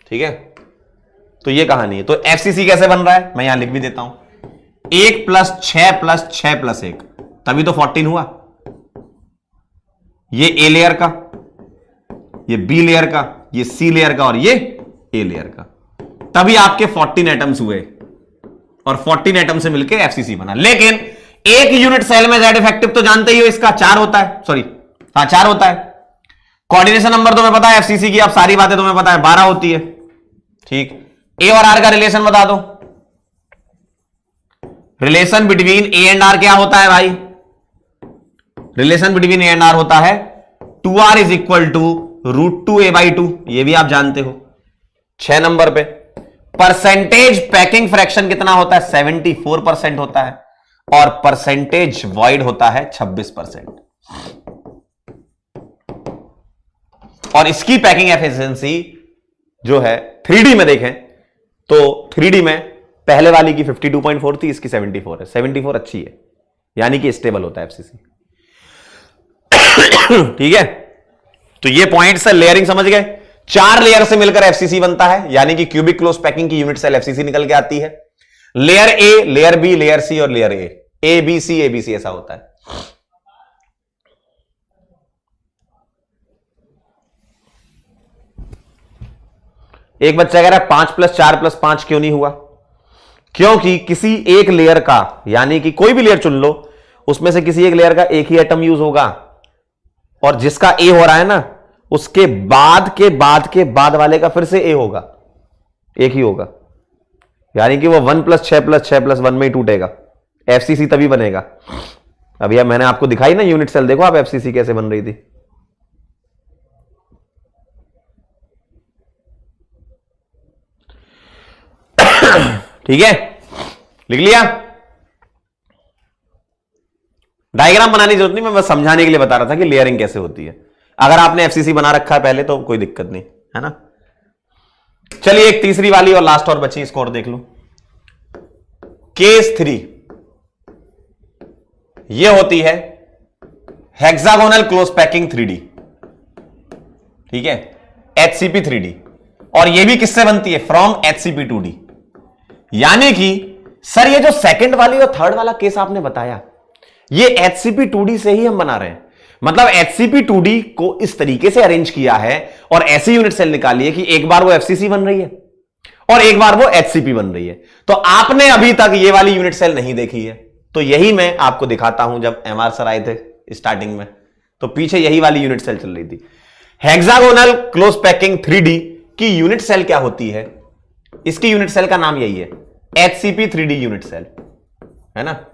ठीक है। तो ये कहानी है। तो एफसीसी कैसे बन रहा है मैं यहां लिख भी देता हूं, 1 + 6 + 6 + 1, तभी तो 14 हुआ। ये ए लेयर का, ये बी लेयर का, ये सी लेयर का और ये ए लेयर का, तभी आपके 14 एटम्स हुए और 14 एटम से मिलकर एफसीसी बना। लेकिन एक यूनिट सेल में जेड इफेक्टिव तो जानते ही हो, इसका 4 होता है, सॉरी हाँ 4 होता है। कोऑर्डिनेशन नंबर तुम्हें पता है, एफसीसी की आप सारी बातें तुम्हें पता है, 12 होती है। ठीक, ए और आर का रिलेशन बता दो। Relation between A and R क्या होता है भाई? Relation between A and R होता है 2r is equal to √2a/2, ये भी आप जानते हो। 6 नंबर पे परसेंटेज पैकिंग फ्रैक्शन कितना होता है? 74% होता है, और परसेंटेज वॉइड होता है 26%। और इसकी पैकिंग एफिशिएंसी जो है 3D में देखें तो 3D में पहले वाली की 52.4 थी, इसकी 74 है। 74 अच्छी है, यानी कि स्टेबल होता है एफसीसी। ठीक है, तो ये पॉइंट से लेयरिंग समझ गए। 4 लेयर से मिलकर एफसीसी बनता है, यानी कि क्यूबिक क्लोज पैकिंग की यूनिट सेल एफसीसी निकल के आती है। Layer A, layer B, layer C और लेयर ए बी सी ऐसा होता है। एक बच्चा कह रहा है 5 + 4 + 5 क्यों नहीं हुआ? क्योंकि किसी एक लेयर का, यानी कि कोई भी लेयर चुन लो, उसमें से किसी एक लेयर का एक ही एटम यूज होगा, और जिसका ए हो रहा है ना, उसके बाद के बाद के बाद वाले का फिर से ए होगा, एक ही होगा, यानी कि वो 1 + 6 + 6 + 1 में ही टूटेगा। एफसीसी तभी बनेगा। अभी अब मैंने आपको दिखाई ना यूनिट सेल, देखो आप एफसीसी कैसे बन रही थी। ठीक है, लिख लिया? डायग्राम बनाने की जरूरत नहीं, मैं बस समझाने के लिए बता रहा था कि लेयरिंग कैसे होती है। अगर आपने एफसीसी बना रखा है पहले तो कोई दिक्कत नहीं है ना। चलिए एक तीसरी वाली और लास्ट और बची, इसको और देख लो। केस 3 ये होती है हेक्सागोनल क्लोज पैकिंग 3D। ठीक है, HCP 3D, और ये भी किससे बनती है? From HCP 2D। यानी कि सर ये जो सेकंड वाली और थर्ड वाला केस आपने बताया, ये HCP 2D से ही हम बना रहे हैं। मतलब HCP 2D को इस तरीके से अरेंज किया है और ऐसी यूनिट सेल निकाली है कि एक बार वो FCC बन रही है और एक बार वो HCP बन रही है। तो आपने अभी तक ये वाली यूनिट सेल नहीं देखी है, तो यही मैं आपको दिखाता हूं। जब MR सर आए थे स्टार्टिंग में, तो पीछे यही वाली यूनिट सेल चल रही थी। हेक्सागोनल क्लोज पैकिंग 3D की यूनिट सेल क्या होती है? इसकी यूनिट सेल का नाम यही है, HCP 3D यूनिट सेल, है ना।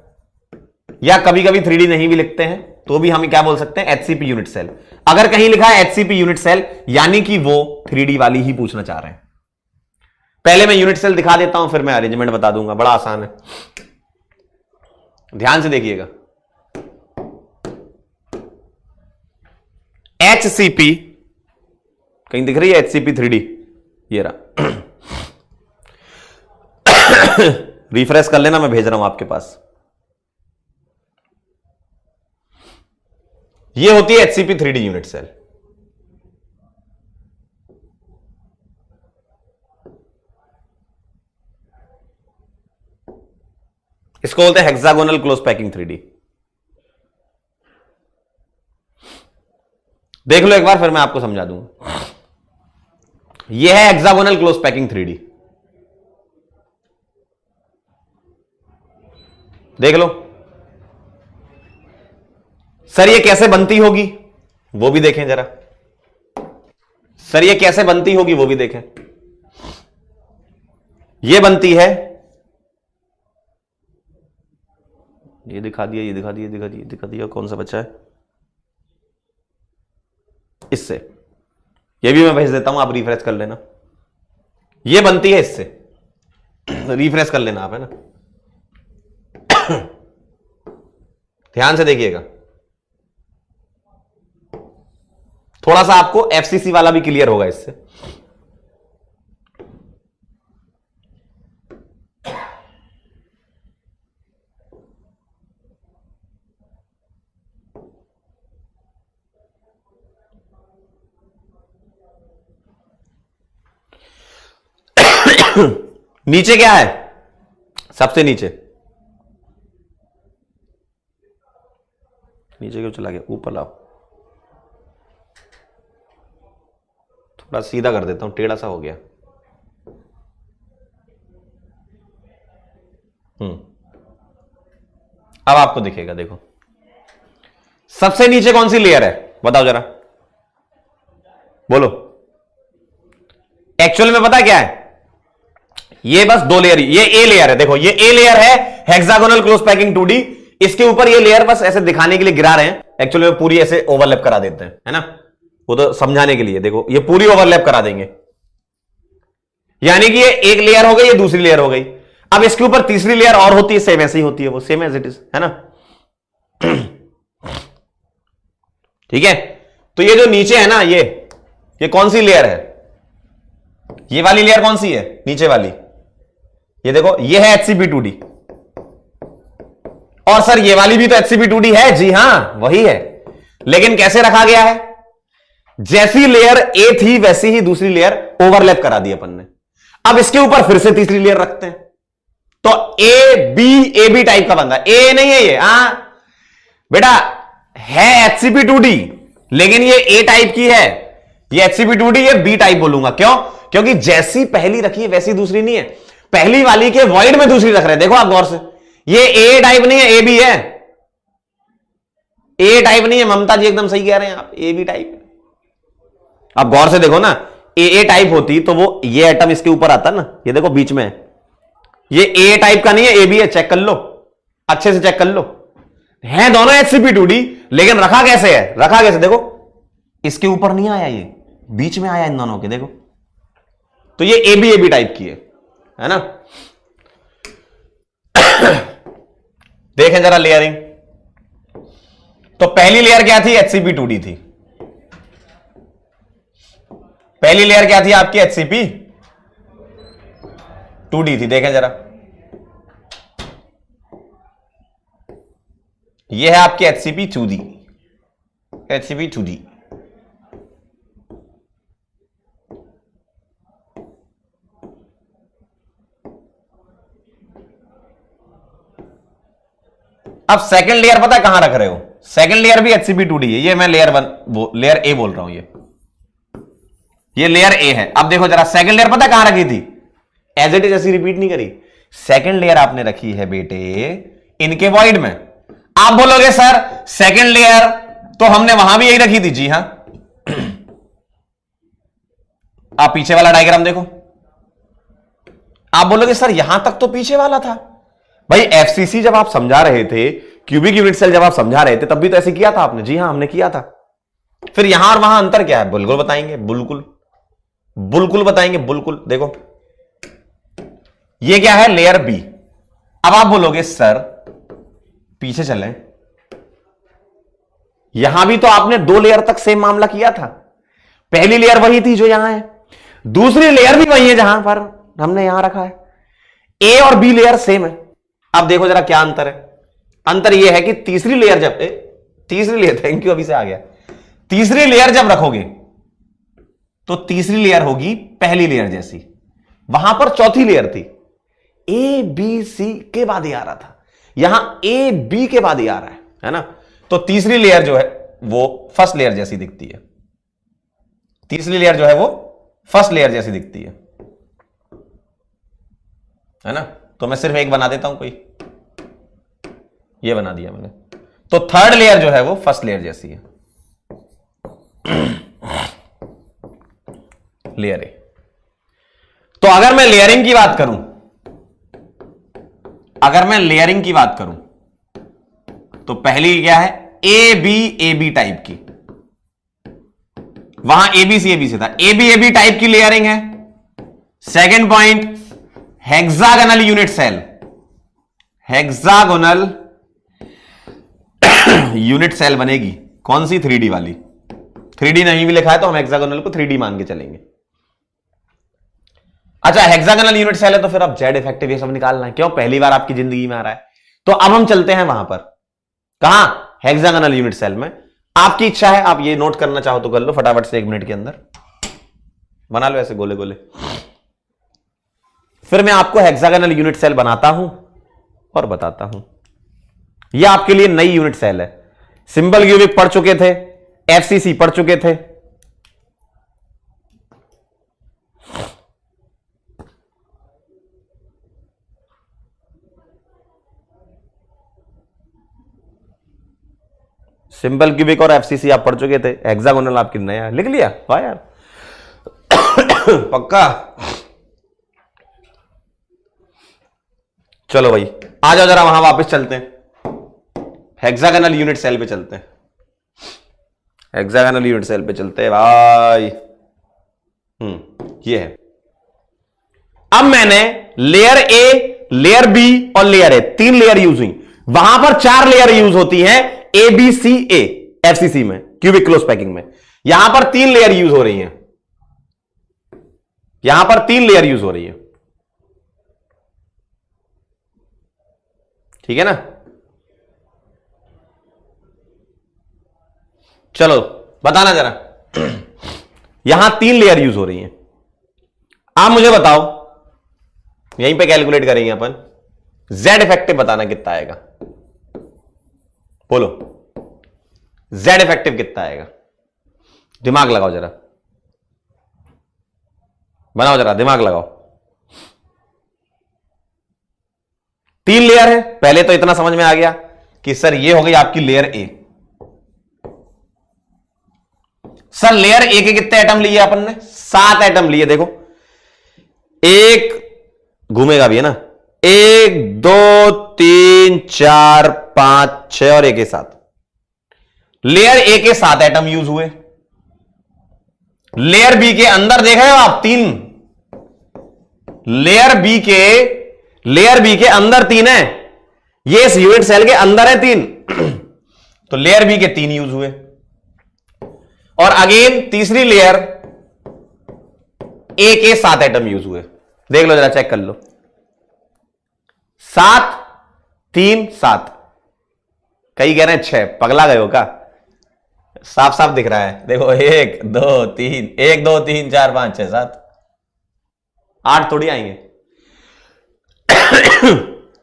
या कभी कभी 3D नहीं भी लिखते हैं तो भी हम क्या बोल सकते हैं? HCP unit cell. अगर कहीं लिखा है HCP यूनिट सेल, यानी कि वो 3D वाली ही पूछना चाह रहे हैं। पहले मैं यूनिट सेल दिखा देता हूं, फिर मैं अरेंजमेंट बता दूंगा, बड़ा आसान है, ध्यान से देखिएगा। HCP कहीं दिख रही है? HCP 3D ये रहा। रिफ्रेश कर लेना, मैं भेज रहा हूं आपके पास। ये होती है HCP 3D यूनिट सेल। इसको बोलते हैं हेक्सागोनल क्लोज पैकिंग 3D। देख लो एक बार, फिर मैं आपको समझा दूंगा। यह है हेक्सागोनल क्लोज पैकिंग 3D, देख लो। सर ये कैसे बनती होगी वो भी देखें जरा। सर ये कैसे बनती होगी वो भी देखें। ये बनती है, ये दिखा दिया, ये दिखा दिया, दिखा दिया, दिखा दिया, कौन सा बच्चा है? इससे। ये भी मैं भेज देता हूं, आप रिफ्रेश कर लेना। ये बनती है इससे, रिफ्रेश कर लेना आप, है ना। ध्यान से देखिएगा, थोड़ा सा आपको FCC वाला भी क्लियर होगा इससे। नीचे क्या है? सबसे नीचे, नीचे क्यों चला गया? ऊपर लाओ, थोड़ा सीधा कर देता हूं, टेढ़ा सा हो गया। अब आपको दिखेगा, देखो सबसे नीचे कौन सी लेयर है बताओ जरा, बोलो। एक्चुअल में पता क्या है, ये बस दो लेयर, ये ए लेयर है, देखो ये ए लेयर है हेक्सागोनल क्लोज पैकिंग 2D, इसके ऊपर ये लेयर बस ऐसे दिखाने के लिए गिरा रहे हैं, एक्चुअल में पूरी ऐसे ओवरलैप करा देते हैं, है ना, वो तो समझाने के लिए, देखो ये पूरी ओवरलैप करा देंगे, यानी कि ये एक लेयर हो गई, ये दूसरी लेयर हो गई। अब इसके ऊपर तीसरी लेयर और होती है, सेम ऐसी ही होती है, वो सेम एज इट इज, है ना। ठीक है, तो ये जो नीचे है ना, ये कौन सी लेयर है, ये वाली लेयर कौन सी है नीचे वाली, ये देखो ये है HCP2D, और सर ये वाली भी तो HCP2D है, जी हां वही है, लेकिन कैसे रखा गया है, जैसी लेयर ए थी वैसी ही दूसरी लेयर ओवरलैप करा दी अपन ने। अब इसके ऊपर फिर से तीसरी लेयर रखते हैं, तो ए बी टाइप का बंदा, ए नहीं है ये, बेटा है HCP2D, लेकिन ये ए टाइप की है, ये HCP2D, ये बी टाइप बोलूंगा, क्यों, क्योंकि जैसी पहली रखी है वैसी दूसरी नहीं है, पहली वाली के वॉइड में दूसरी रख रहे हैं, देखो आप गौर से, ये ए टाइप नहीं है, ए बी है, ए टाइप नहीं है, ममता जी एकदम सही कह रहे हैं आप, ए बी टाइप है। आप गौर से देखो ना, ए टाइप होती तो वो ये एटम इसके ऊपर आता ना, ये देखो बीच में है, ये ए टाइप का नहीं है, ए बी है, चेक कर लो, अच्छे से चेक कर लो, है दोनों HCP2D, लेकिन रखा कैसे है, रखा कैसे देखो, इसके ऊपर नहीं आया, ये बीच में आया इन दोनों के, देखो, तो ये ए बी टाइप की है ना। देखें जरा लेयरिंग, तो पहली लेयर क्या थी, HCP2D थी, पहली लेयर क्या थी आपकी, HCP2D थी, देखें जरा, ये है आपकी HCP2D, HCP2D। अब सेकंड लेयर पता है कहां रख रहे हो, सेकंड लेयर भी HCP2D है, ये मैं लेयर लेयर ए बोल रहा हूं, ये लेयर ए है। अब देखो जरा सेकंड लेयर पता है कहां रखी थी, एज इट इज ऐसी रिपीट नहीं करी, सेकंड लेयर आपने रखी है बेटे इनके वॉइड में। आप बोलोगे सर सेकंड लेयर तो हमने वहां भी यही रखी थी, जी हां। आप पीछे वाला डायग्राम देखो, आप बोलोगे सर यहां तक तो पीछे वाला था, भाई एफसीसी जब आप समझा रहे थे, क्यूबिक यूनिट सेल जब आप समझा रहे थे, तब भी तो ऐसे किया था आपने, जी हां हमने किया था। फिर यहां और वहां अंतर क्या है, बिल्कुल बताएंगे, बिल्कुल बताएंगे, बिल्कुल। देखो ये क्या है, लेयर बी। अब आप बोलोगे सर पीछे चलें, यहां भी तो आपने दो लेयर तक सेम मामला किया था, पहली लेयर वही थी जो यहां है, दूसरी लेयर भी वही है जहां पर हमने यहां रखा है, ए और बी लेयर सेम है। अब देखो जरा क्या अंतर है, अंतर यह है कि तीसरी लेयर जब तीसरी लेयर, थैंक यू अभी से आ गया, तीसरी लेयर जब रखोगे तो तीसरी लेयर होगी पहली लेयर जैसी, वहां पर चौथी लेयर थी, ए बी सी के बाद ही आ रहा था, यहां ए बी के बाद ही आ रहा है ना, तो तीसरी लेयर जो है वो फर्स्ट लेयर जैसी दिखती है, तीसरी लेयर जो है वो फर्स्ट लेयर जैसी दिखती है ना। तो मैं सिर्फ एक बना देता हूं, कोई ये बना दिया मैंने, तो थर्ड लेयर जो है वो फर्स्ट लेयर जैसी है, लेयर ए। तो अगर मैं लेयरिंग की बात करूं, अगर मैं लेयरिंग की बात करूं तो पहली क्या है, ए बी टाइप की, वहां एबीसी था, ए बी टाइप की लेयरिंग है। Second point, hexagonal unit cell, hexagonal unit cell बनेगी, कौन सी, 3D वाली, 3D नहीं भी लिखा है तो हम हेक्सागोनल को 3D मान के चलेंगे। अच्छा हेक्सागोनल यूनिट सेल है तो फिर अब जेड इफेक्टिव ये सब निकालना है, क्यों, पहली बार आपकी जिंदगी में आ रहा है। तो अब हम चलते हैं वहां पर, कहां, हेक्सागोनल यूनिट सेल में। आपकी इच्छा है, आप ये नोट करना चाहो तो कर लो फटाफट से, 1 मिनट के अंदर बना लो ऐसे गोले गोले। फिर मैं आपको हेक्सागोनल यूनिट सेल बनाता हूं और बताता हूं। यह आपके लिए नई यूनिट सेल है, सिंपल क्यूबिक पढ़ चुके थे, एफसीसी पढ़ चुके थे, सिंपल क्यूबिक और एफसीसी आप पढ़ चुके थे, हेक्सागोनल आपकी नया लिख लिया। वाह यार पक्का। चलो भाई आ जाओ जरा वहां वापस चलते हैं, हेक्सागोनल यूनिट सेल पे चलते हैं, हेक्सागोनल यूनिट सेल पे चलते हैं भाई। ये है। अब मैंने लेयर ए, लेयर बी और लेयर ए, 3 लेयर यूज हुई। वहां पर 4 लेयर यूज होती हैं A B C A FCC में, क्यूबिक क्लोज पैकिंग में। यहां पर 3 लेयर यूज हो रही हैं, यहां पर 3 लेयर यूज हो रही है, ठीक है ना। चलो बताना जरा, यहां 3 लेयर यूज हो रही हैं। आप मुझे बताओ, यहीं पे कैलकुलेट करेंगे अपन, जेड इफेक्टिव बताना कितना आएगा, बोलो जेड इफेक्टिव कितना आएगा, दिमाग लगाओ जरा, बनाओ जरा दिमाग लगाओ। 3 लेयर है, पहले तो इतना समझ में आ गया कि सर ये हो गई आपकी layer A. Sir layer A के कितने एटम लिए अपन ने, 7 एटम लिए। देखो एक घूमेगा भी है ना, 1 2 3 4 5 6 और एक के साथ, लेयर ए के 7 एटम यूज हुए। लेयर बी के अंदर देख रहे हो आप 3, लेयर बी के अंदर 3 है, ये इस यूनिट सेल के अंदर है 3 तो लेयर बी के 3 यूज हुए। और अगेन तीसरी लेयर ए के 7 एटम यूज हुए। देख लो जरा, चेक कर लो, 7 3 7, कई कह रहे हैं 6, पगला गए हो का, साफ साफ दिख रहा है। देखो 1 2 3 1 2 3 4 5 6 7 8 थोड़ी आएंगे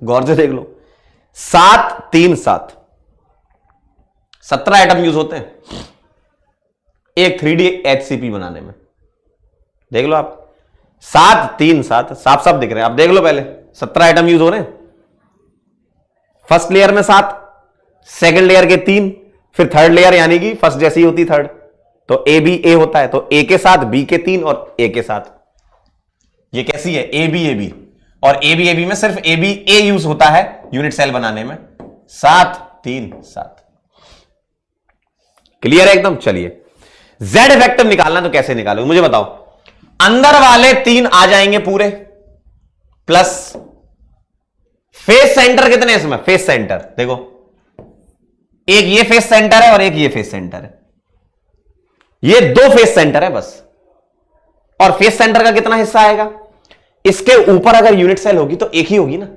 गौर से देख लो, 7 3 7, 17 एटम यूज होते हैं एक 3D HCP बनाने में। देख लो आप, 7 3 7 साफ साफ दिख रहे हैं, आप देख लो पहले 17 आइटम यूज हो रहे हैं। फर्स्ट लेयर में 7, सेकंड लेयर के 3, फिर थर्ड लेयर यानी कि फर्स्ट जैसी होती थर्ड, तो ए बी ए होता है, तो ए के साथ बी के 3 और ए के साथ। ये कैसी है, ए बी, और ए बी में सिर्फ ए बी ए यूज होता है यूनिट सेल बनाने में। 7 3 7, क्लियर है एकदम। चलिए जेड इफेक्टिव निकालना तो कैसे निकालोगे मुझे बताओ। अंदर वाले 3 आ जाएंगे पूरे, प्लस फेस सेंटर कितने इसमें, फेस सेंटर देखो, एक ये फेस सेंटर है और एक ये फेस सेंटर है, ये 2 फेस सेंटर है बस। और फेस सेंटर का कितना हिस्सा आएगा, इसके ऊपर अगर यूनिट सेल होगी तो एक ही होगी ना,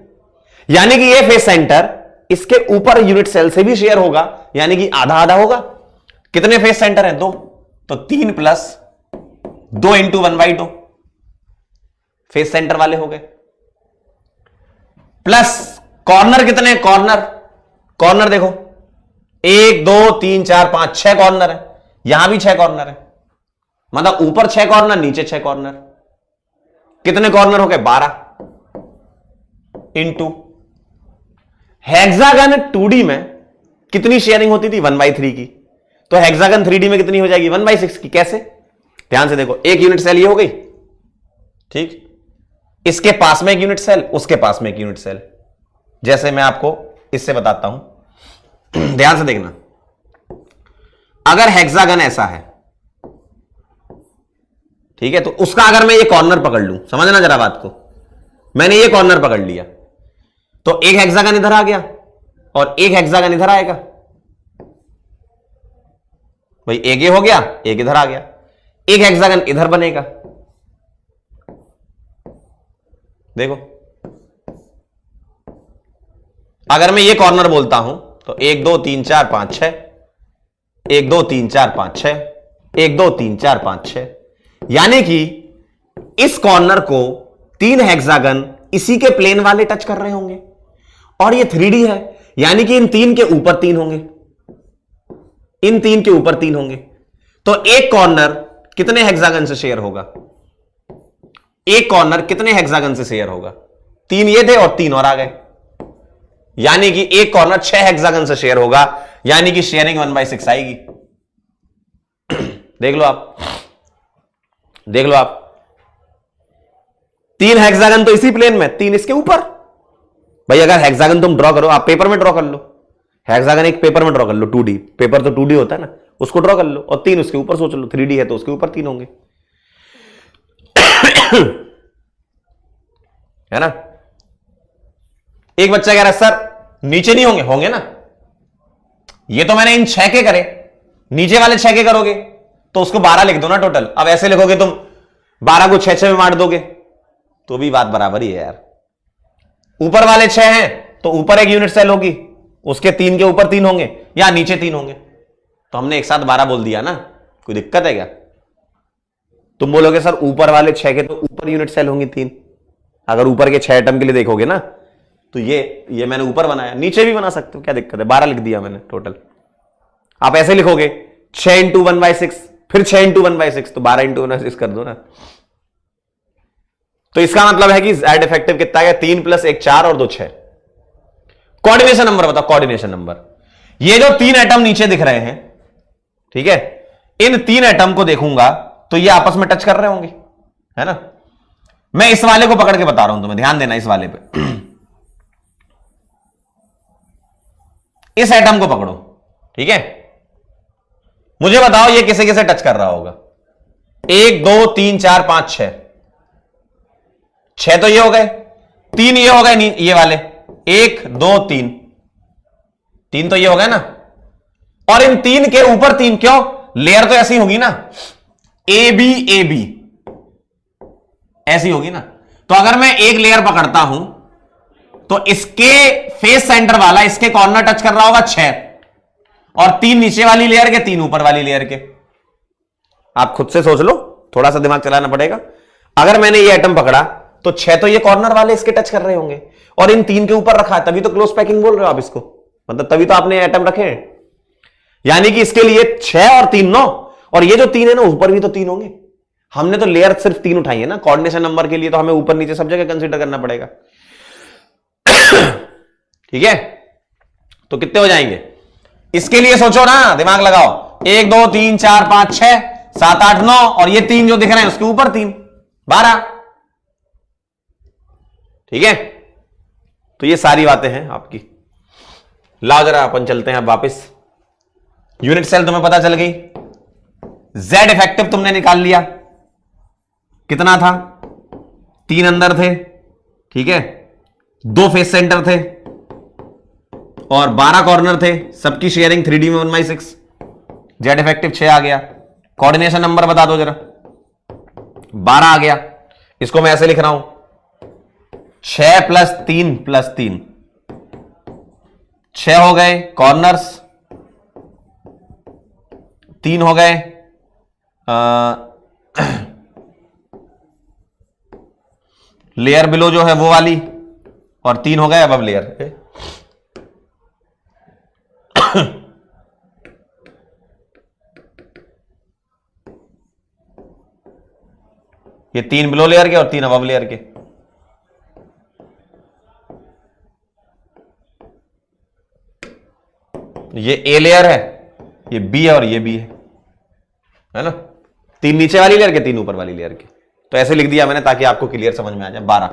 यानी कि ये फेस सेंटर इसके ऊपर यूनिट सेल से भी शेयर होगा, यानी कि आधा आधा होगा। कितने फेस सेंटर हैं, 2, तो 3 प्लस 2 इंटू 1/2 फेस सेंटर वाले हो गए। प्लस कॉर्नर कितने, कॉर्नर देखो 1 2 3 4 5 6 कॉर्नर है, यहां भी 6 कॉर्नर है, मतलब ऊपर 6 कॉर्नर नीचे 6 कॉर्नर। कितने कॉर्नर हो गए, 12 इंटू हेक्सागन 2D में कितनी शेयरिंग होती थी, 1/3 की, तो हेक्सागन 3D में कितनी हो जाएगी, 1/6 की। कैसे, ध्यान से देखो, एक यूनिट सेल ये हो गई, ठीक, इसके पास में एक यूनिट सेल, उसके पास में एक यूनिट सेल, जैसे मैं आपको इससे बताता हूं ध्यान से देखना। अगर हेक्सागन ऐसा है, ठीक है, तो उसका अगर मैं ये कॉर्नर पकड़ लूं, समझना जरा बात को, मैंने ये कॉर्नर पकड़ लिया तो एक हेक्सागन इधर आ गया और एक हेक्सागन इधर आएगा, भाई एक ये हो गया, एक इधर आ गया, एक हेक्सागन इधर बनेगा। देखो अगर मैं ये कॉर्नर बोलता हूं तो 1 2 3 4 5 6, 1 2 3 4 5 6, 1 2 3 4 5 6, यानी कि इस कॉर्नर को 3 हेक्सागन इसी के प्लेन वाले टच कर रहे होंगे, और ये 3D है, यानी कि इन 3 के ऊपर 3 होंगे, इन 3 के ऊपर 3 होंगे। तो एक कॉर्नर कितने हेक्सागन से शेयर होगा, एक कॉर्नर कितने हेक्सागन से शेयर होगा, 3 ये थे और 3 और आ गए, यानी कि एक कॉर्नर 6 हेक्सागन से शेयर होगा, यानी कि शेयरिंग 1/6 आएगी। देख लो आप, देख लो आप, 3 हेक्सागन तो इसी प्लेन में, 3 इसके ऊपर। भाई अगर हेक्सागन तुम ड्रॉ करो, आप पेपर में ड्रॉ कर लो, हेक्सागन एक पेपर में ड्रॉ कर लो, 2D पेपर तो 2D होता है ना, उसको ड्रॉ कर लो, और 3 उसके ऊपर सोच लो, 3D है तो उसके ऊपर 3 होंगे, है ना। एक बच्चा कह रहा है सर नीचे नहीं होंगे, होंगे ना, ये तो मैंने इन 6 के करे, नीचे वाले 6 के करोगे तो उसको 12 लिख दो ना टोटल। अब ऐसे लिखोगे तुम 12 को 6 में बांट दोगे तो भी बात बराबर ही है यार। ऊपर वाले 6 हैं तो ऊपर एक यूनिट सेल होगी, उसके 3 के ऊपर 3 होंगे या नीचे 3 होंगे, तो हमने एक साथ 12 बोल दिया ना, कोई दिक्कत है क्या? तुम बोलोगे सर ऊपर वाले 6 के तो ऊपर यूनिट सेल होंगी 3, अगर ऊपर के 6 आइटम के लिए देखोगे ना तो ये मैंने ऊपर बनाया, नीचे भी बना सकते हो, क्या दिक्कत है, 12 लिख दिया मैंने टोटल। आप ऐसे लिखोगे 6 इंटू 1/6, फिर 6 इंटू 1/6, तो 12 इंटू 1/6 कर दो ना। तो इसका मतलब है कि Z इफेक्टिव कितना है, 3 + 1 4 और 2 6। कोऑर्डिनेशन नंबर बताओ, कोऑर्डिनेशन नंबर। ये जो 3 एटम नीचे दिख रहे हैं, ठीक है, इन 3 एटम को देखूंगा तो ये आपस में टच कर रहे होंगे, है ना। मैं इस वाले को पकड़ के बता रहा हूं तुम्हें, ध्यान देना इस वाले पे। इस एटम को पकड़ो, ठीक है, मुझे बताओ ये किसे किसे टच कर रहा होगा। 1 2 3 4 5 6, 6 तो ये हो गए, 3 ये हो गए, ये वाले 1 2 3, 3 तो ये हो गए ना, और इन 3 के ऊपर 3, क्यों, लेयर तो ऐसी होगी ना, ए बी ऐसी होगी ना। तो अगर मैं एक लेयर पकड़ता हूं तो इसके फेस सेंटर वाला इसके कॉर्नर टच कर रहा होगा 6, और 3 नीचे वाली लेयर के, 3 ऊपर वाली लेयर के। आप खुद से सोच लो, थोड़ा सा दिमाग चलाना पड़ेगा। अगर मैंने ये एटम पकड़ा तो 6 तो ये कॉर्नर वाले इसके टच कर रहे होंगे, और इन 3 के ऊपर रखा है, तभी तो क्लोज पैकिंग बोल रहे हो आप इसको, मतलब तभी तो आपने एटम रखे हैं। यानी कि इसके लिए 6 और 3 9, और ये जो 3 है ना ऊपर भी तो 3 होंगे। हमने तो लेयर सिर्फ 3 उठाई है ना, कोऑर्डिनेशन नंबर के लिए तो हमें ऊपर नीचे सब जगह कंसीडर करना पड़ेगा। ठीक है, तो कितने हो जाएंगे इसके लिए सोचो ना, दिमाग लगाओ। 1 2 3 4 5 6 7 8 9, और ये 3 जो दिख रहे हैं उसके ऊपर 3, 12। ठीक है, तो ये सारी बातें हैं आपकी। लाओ जरा अपन चलते हैं अब वापस। यूनिट सेल तुम्हें पता चल गई, Z इफेक्टिव तुमने निकाल लिया, कितना था, 3 अंदर थे, ठीक है, 2 फेस सेंटर थे और 12 कॉर्नर थे, सबकी शेयरिंग 3D में 1/6। Z इफेक्टिव 6 आ गया। कोऑर्डिनेशन नंबर बता दो जरा, 12 आ गया। इसको मैं ऐसे लिख रहा हूं, 6 + 3 + 3, 6 हो गए कॉर्नर्स, 3 हो गए लेयर बिलो जो है वो वाली, और 3 हो गए अब लेयर। ये 3 बिलो लेयर के और 3 अबव लेयर के। ये ए लेयर है, ये बी है और ये बी है ना। 3 नीचे वाली लेयर के, 3 ऊपर वाली लेयर के। तो ऐसे लिख दिया मैंने ताकि आपको क्लियर समझ में आ जाए। 12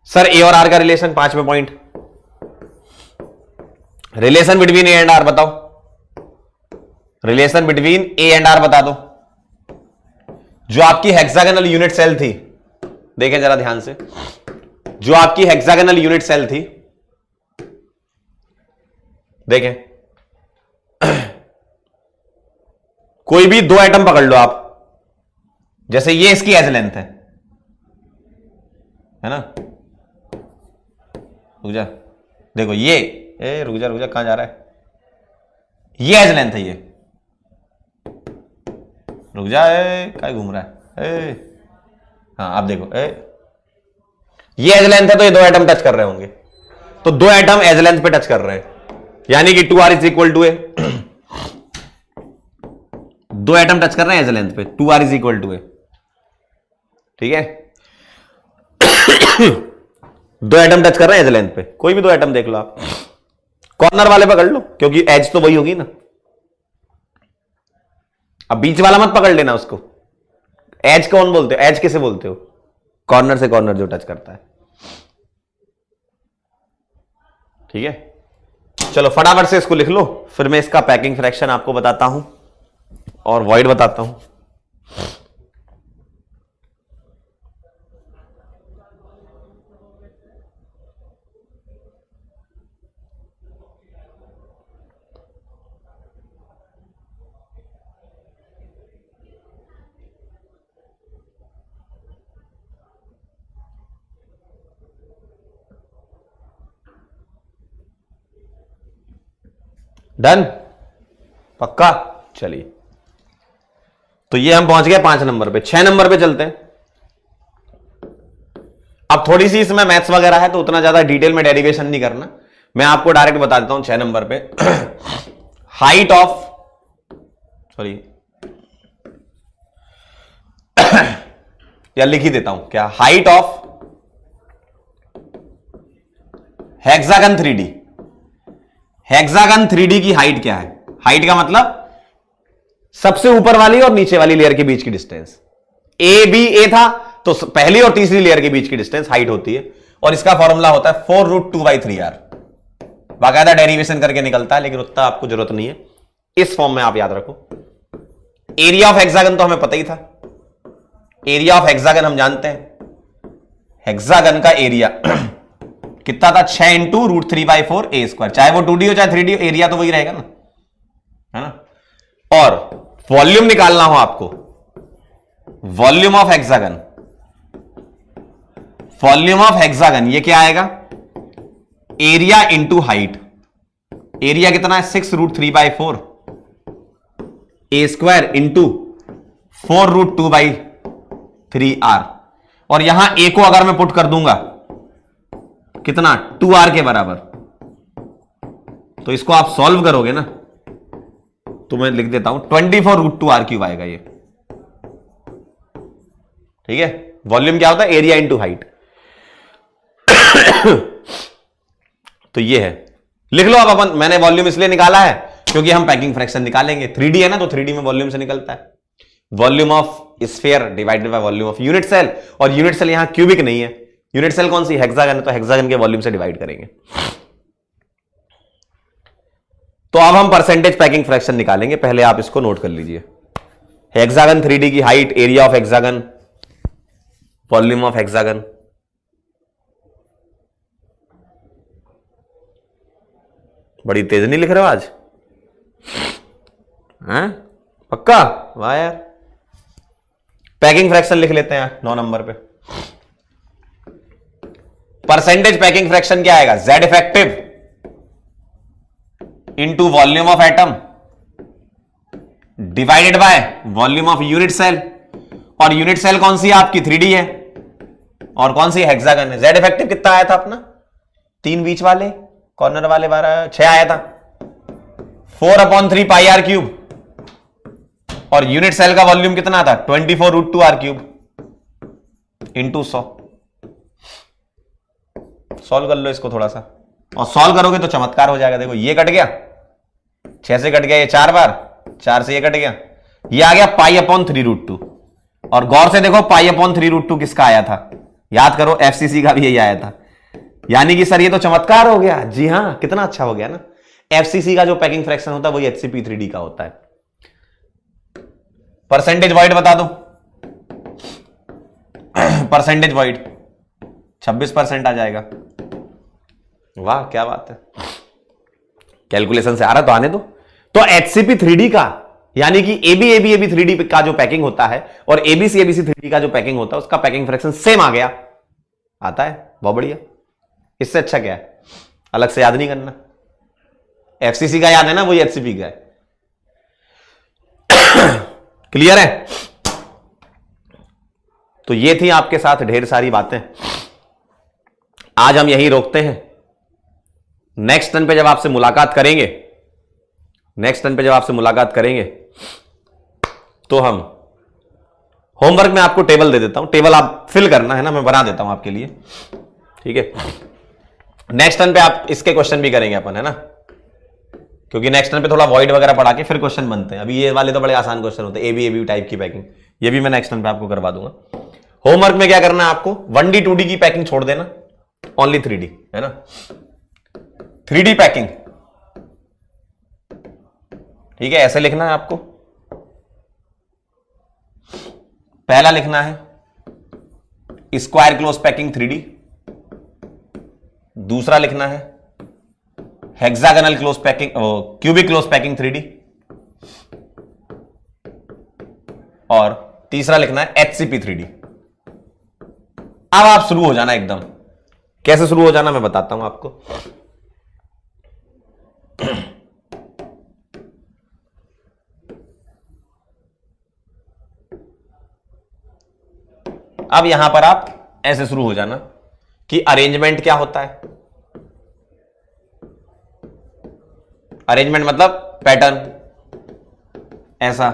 सर ए और आर का रिलेशन, 5वें point, relation between A and R बताओ। Relation between A and R बता दो। जो आपकी हेक्सागोनल यूनिट सेल थी, देखें जरा ध्यान से, जो आपकी हेक्सागोनल यूनिट सेल थी, देखें, कोई भी 2 एटम पकड़ लो आप, जैसे ये इसकी एज लेंथ है ना, रुक जा, देखो ये, रुक जा कहां जा रहा है, ये एज लेंथ है, ये रुक जा, क्या घूम रहा है, हाँ आप देखो, ये एज लेंथ है, तो ये 2 एटम टच कर रहे होंगे, तो 2 एटम एज लेंथ पे टच कर रहे हैं, यानी कि 2r = a। 2 एटम टच कर रहे हैं एज लेंथ पे, 2r = a, ठीक है। दो एटम टच कर रहे हैं एज लेंथ पे, कोई भी दो एटम देख लो आप, कॉर्नर वाले पकड़ लो क्योंकि एज तो वही होगी ना। अब बीच वाला मत पकड़ लेना उसको। एज कौन बोलते हो, एज किसे बोलते हो? कॉर्नर से कॉर्नर जो टच करता है। ठीक है, चलो फटाफट से इसको लिख लो, फिर मैं इसका पैकिंग फ्रैक्शन आपको बताता हूं और वॉइड बताता हूं। डन, पक्का? चलिए, तो ये हम पहुंच गए 5 नंबर पे। 6 नंबर पे चलते हैं। अब थोड़ी सी इसमें मैथ्स वगैरह है तो उतना ज्यादा डिटेल में डेरिवेशन नहीं करना, मैं आपको डायरेक्ट बता देता हूं। 6 नंबर पे हाइट ऑफ, सॉरी या लिख ही देता हूं क्या, height of hexagon 3D। Hexagon 3D की हाइट क्या है? हाइट का मतलब सबसे ऊपर वाली और नीचे वाली लेयर के बीच की डिस्टेंस। ए था तो पहली और तीसरी लेयर के बीच की डिस्टेंस हाइट होती है, और इसका फॉर्मूला होता है 4√2/3r। बाकायदा डेरिवेशन करके निकलता है, लेकिन उतना आपको जरूरत नहीं है, इस फॉर्म में आप याद रखो। एरिया ऑफ हेक्सागन तो हमें पता ही था, एरिया ऑफ हेक्सागन हम जानते हैं। हेक्सागन का एरिया कितना था? 6 × √3/4a²। चाहे वो 2D हो चाहे 3D हो, एरिया तो वही रहेगा ना, है ना। और वॉल्यूम निकालना हो आपको, volume of hexagon, volume of hexagon ये क्या आएगा? Area into height. एरिया कितना है? 6√3/4a² into 4√2/3r। और यहां a को अगर मैं पुट कर दूंगा कितना? 2r के बराबर। तो इसको आप सॉल्व करोगे ना, तो मैं लिख देता हूं 24√2r³ आएगा ये। ठीक है, वॉल्यूम क्या होता है? Area into height. तो ये है, लिख लो आप अपन। मैंने वॉल्यूम इसलिए निकाला है क्योंकि हम पैकिंग फ्रैक्शन निकालेंगे। 3D है ना, तो 3D में वॉल्यूम से निकलता है। Volume of sphere divided by volume of unit cell, और यूनिट सेल यहां क्यूबिक नहीं है, यूनिट सेल कौन सी? हेक्सागन है, तो हेक्सागन के वॉल्यूम से डिवाइड करेंगे। तो अब हम परसेंटेज पैकिंग फ्रैक्शन निकालेंगे, पहले आप इसको नोट कर लीजिए। हेक्सागन 3D की height, area of hexagon, volume of hexagon. बड़ी तेज नहीं लिख रहे हो आज, हैं? पक्का? वाह यार। पैकिंग फ्रैक्शन लिख लेते हैं 9 नंबर पे। परसेंटेज पैकिंग फ्रैक्शन क्या आएगा? Z effective into volume of atom divided by volume of unit cell. और यूनिट सेल कौन सी है आपकी? 3D है, और कौन सी? हेक्सागन है। Z इफेक्टिव कितना आया था अपना? 3 बीच वाले, कॉर्नर वाले 6 आया था। 4/3πr³। और यूनिट सेल का वॉल्यूम कितना था? 24√2r³ into 100। सॉल्व कर लो इसको थोड़ा सा, और सॉल्व करोगे तो चमत्कार हो जाएगा। देखो ये कट गया, 6 से कट गया ये 4 बार, 4 से ये कट गया, ये आ गया π/3√2। और गौर से देखो π/3√2 किसका आया था? याद करो, एफसीसी का भी यही आया था। यानी कि सर ये तो चमत्कार हो गया। जी हां, कितना अच्छा हो गया ना। एफसीसी का जो पैकिंग फ्रैक्शन होता है वही HCP3D का होता है। परसेंटेज वॉइड बता दो। परसेंटेज वॉइड 26% आ जाएगा। वाह क्या बात है, कैलकुलेशन से आ रहा तो आने दो। तो HCP3D का यानी कि AB 3D का जो पैकिंग होता है और ABC 3D का जो पैकिंग होता है उसका पैकिंग फ्रैक्शन सेम आ गया। आता है, बहुत बढ़िया। इससे अच्छा क्या है? अलग से याद नहीं करना। FCC का याद है ना, वही HCP का है। क्लियर है? तो ये थी आपके साथ ढेर सारी बातें। आज हम यहीं रोकते हैं। नेक्स्ट टर्न पे जब आपसे मुलाकात करेंगे, तो हम होमवर्क में आपको टेबल दे देता हूं। टेबल आप फिल करना है ना, मैं बना देता हूं आपके लिए। ठीक है, नेक्स्ट टर्न पे आप इसके क्वेश्चन भी करेंगे अपन, है ना, क्योंकि नेक्स्ट टर्न पे थोड़ा वॉइड वगैरह पढ़ा के फिर क्वेश्चन बनते हैं। अभी ये वाले तो बड़े आसान क्वेश्चन होते हैं, एबी टाइप की पैकिंग, ये भी मैं नेक्स्ट टर्न पे आपको करवा दूंगा। होमवर्क में क्या करना है आपको, 1D 2D की पैकिंग छोड़ देना, ओनली 3D, है ना। 3D पैकिंग, ठीक है, ऐसे लिखना है आपको। पहला लिखना है स्क्वायर क्लोज पैकिंग 3D, दूसरा लिखना है hexagonal close packing, cubic close packing 3D, और तीसरा लिखना है HCP 3D। अब आप शुरू हो जाना एकदम। कैसे शुरू हो जाना मैं बताता हूं आपको। अब यहां पर आप ऐसे शुरू हो जाना कि अरेंजमेंट क्या होता है। अरेंजमेंट मतलब पैटर्न ऐसा,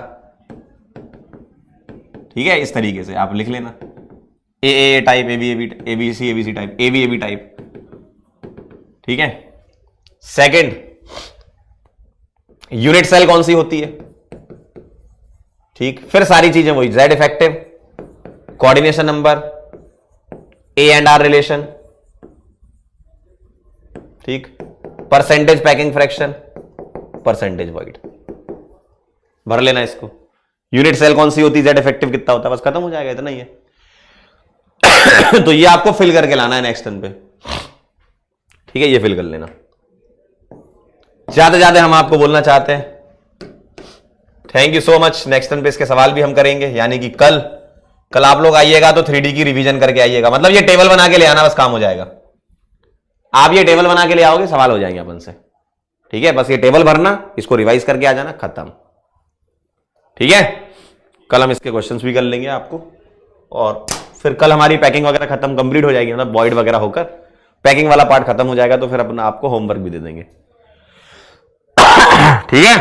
ठीक है, इस तरीके से आप लिख लेना, A type, ABC type, AB type, ठीक है। सेकंड, यूनिट सेल कौन सी होती है, ठीक, फिर सारी चीजें वही, Z effective, coordination number, A and R relation, ठीक, percentage packing fraction, percentage void, भर लेना इसको। यूनिट सेल कौन सी होती है, जेड इफेक्टिव कितना होता है, बस खत्म हो जाएगा, इतना ही है। तो ये आपको फिल करके लाना है नेक्स्ट टर्न पे, ठीक है, ये फिल कर लेना। ज्यादा ज्यादा हम आपको बोलना चाहते हैं। Thank you so much. Next turn पे इसके सवाल भी हम करेंगे, यानी कि कल आप लोग आइएगा तो 3D की रिवीजन करके आइएगा, मतलब ये टेबल बना के ले आना, बस काम हो जाएगा। आप ये टेबल बना के ले आओगे, सवाल हो जाएंगे अपन से, ठीक है, बस ये टेबल भरना, इसको रिवाइज करके आ जाना, खत्म, ठीक है। कल हम इसके क्वेश्चंस भी कर लेंगे आपको, और फिर कल हमारी पैकिंग वगैरह खत्म कंप्लीट हो जाएगी, मतलब वॉइड वगैरह होकर पैकिंग वाला पार्ट खत्म हो जाएगा, तो फिर अपना आपको होमवर्क भी दे देंगे, ठीक है।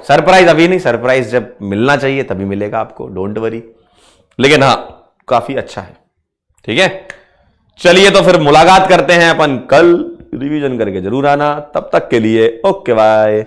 सरप्राइज अभी नहीं, सरप्राइज जब मिलना चाहिए तभी मिलेगा आपको, डोंट वरी, लेकिन हाँ काफी अच्छा है, ठीक है। चलिए तो फिर मुलाकात करते हैं अपन कल, रिवीजन करके जरूर आना, तब तक के लिए ओके बाय।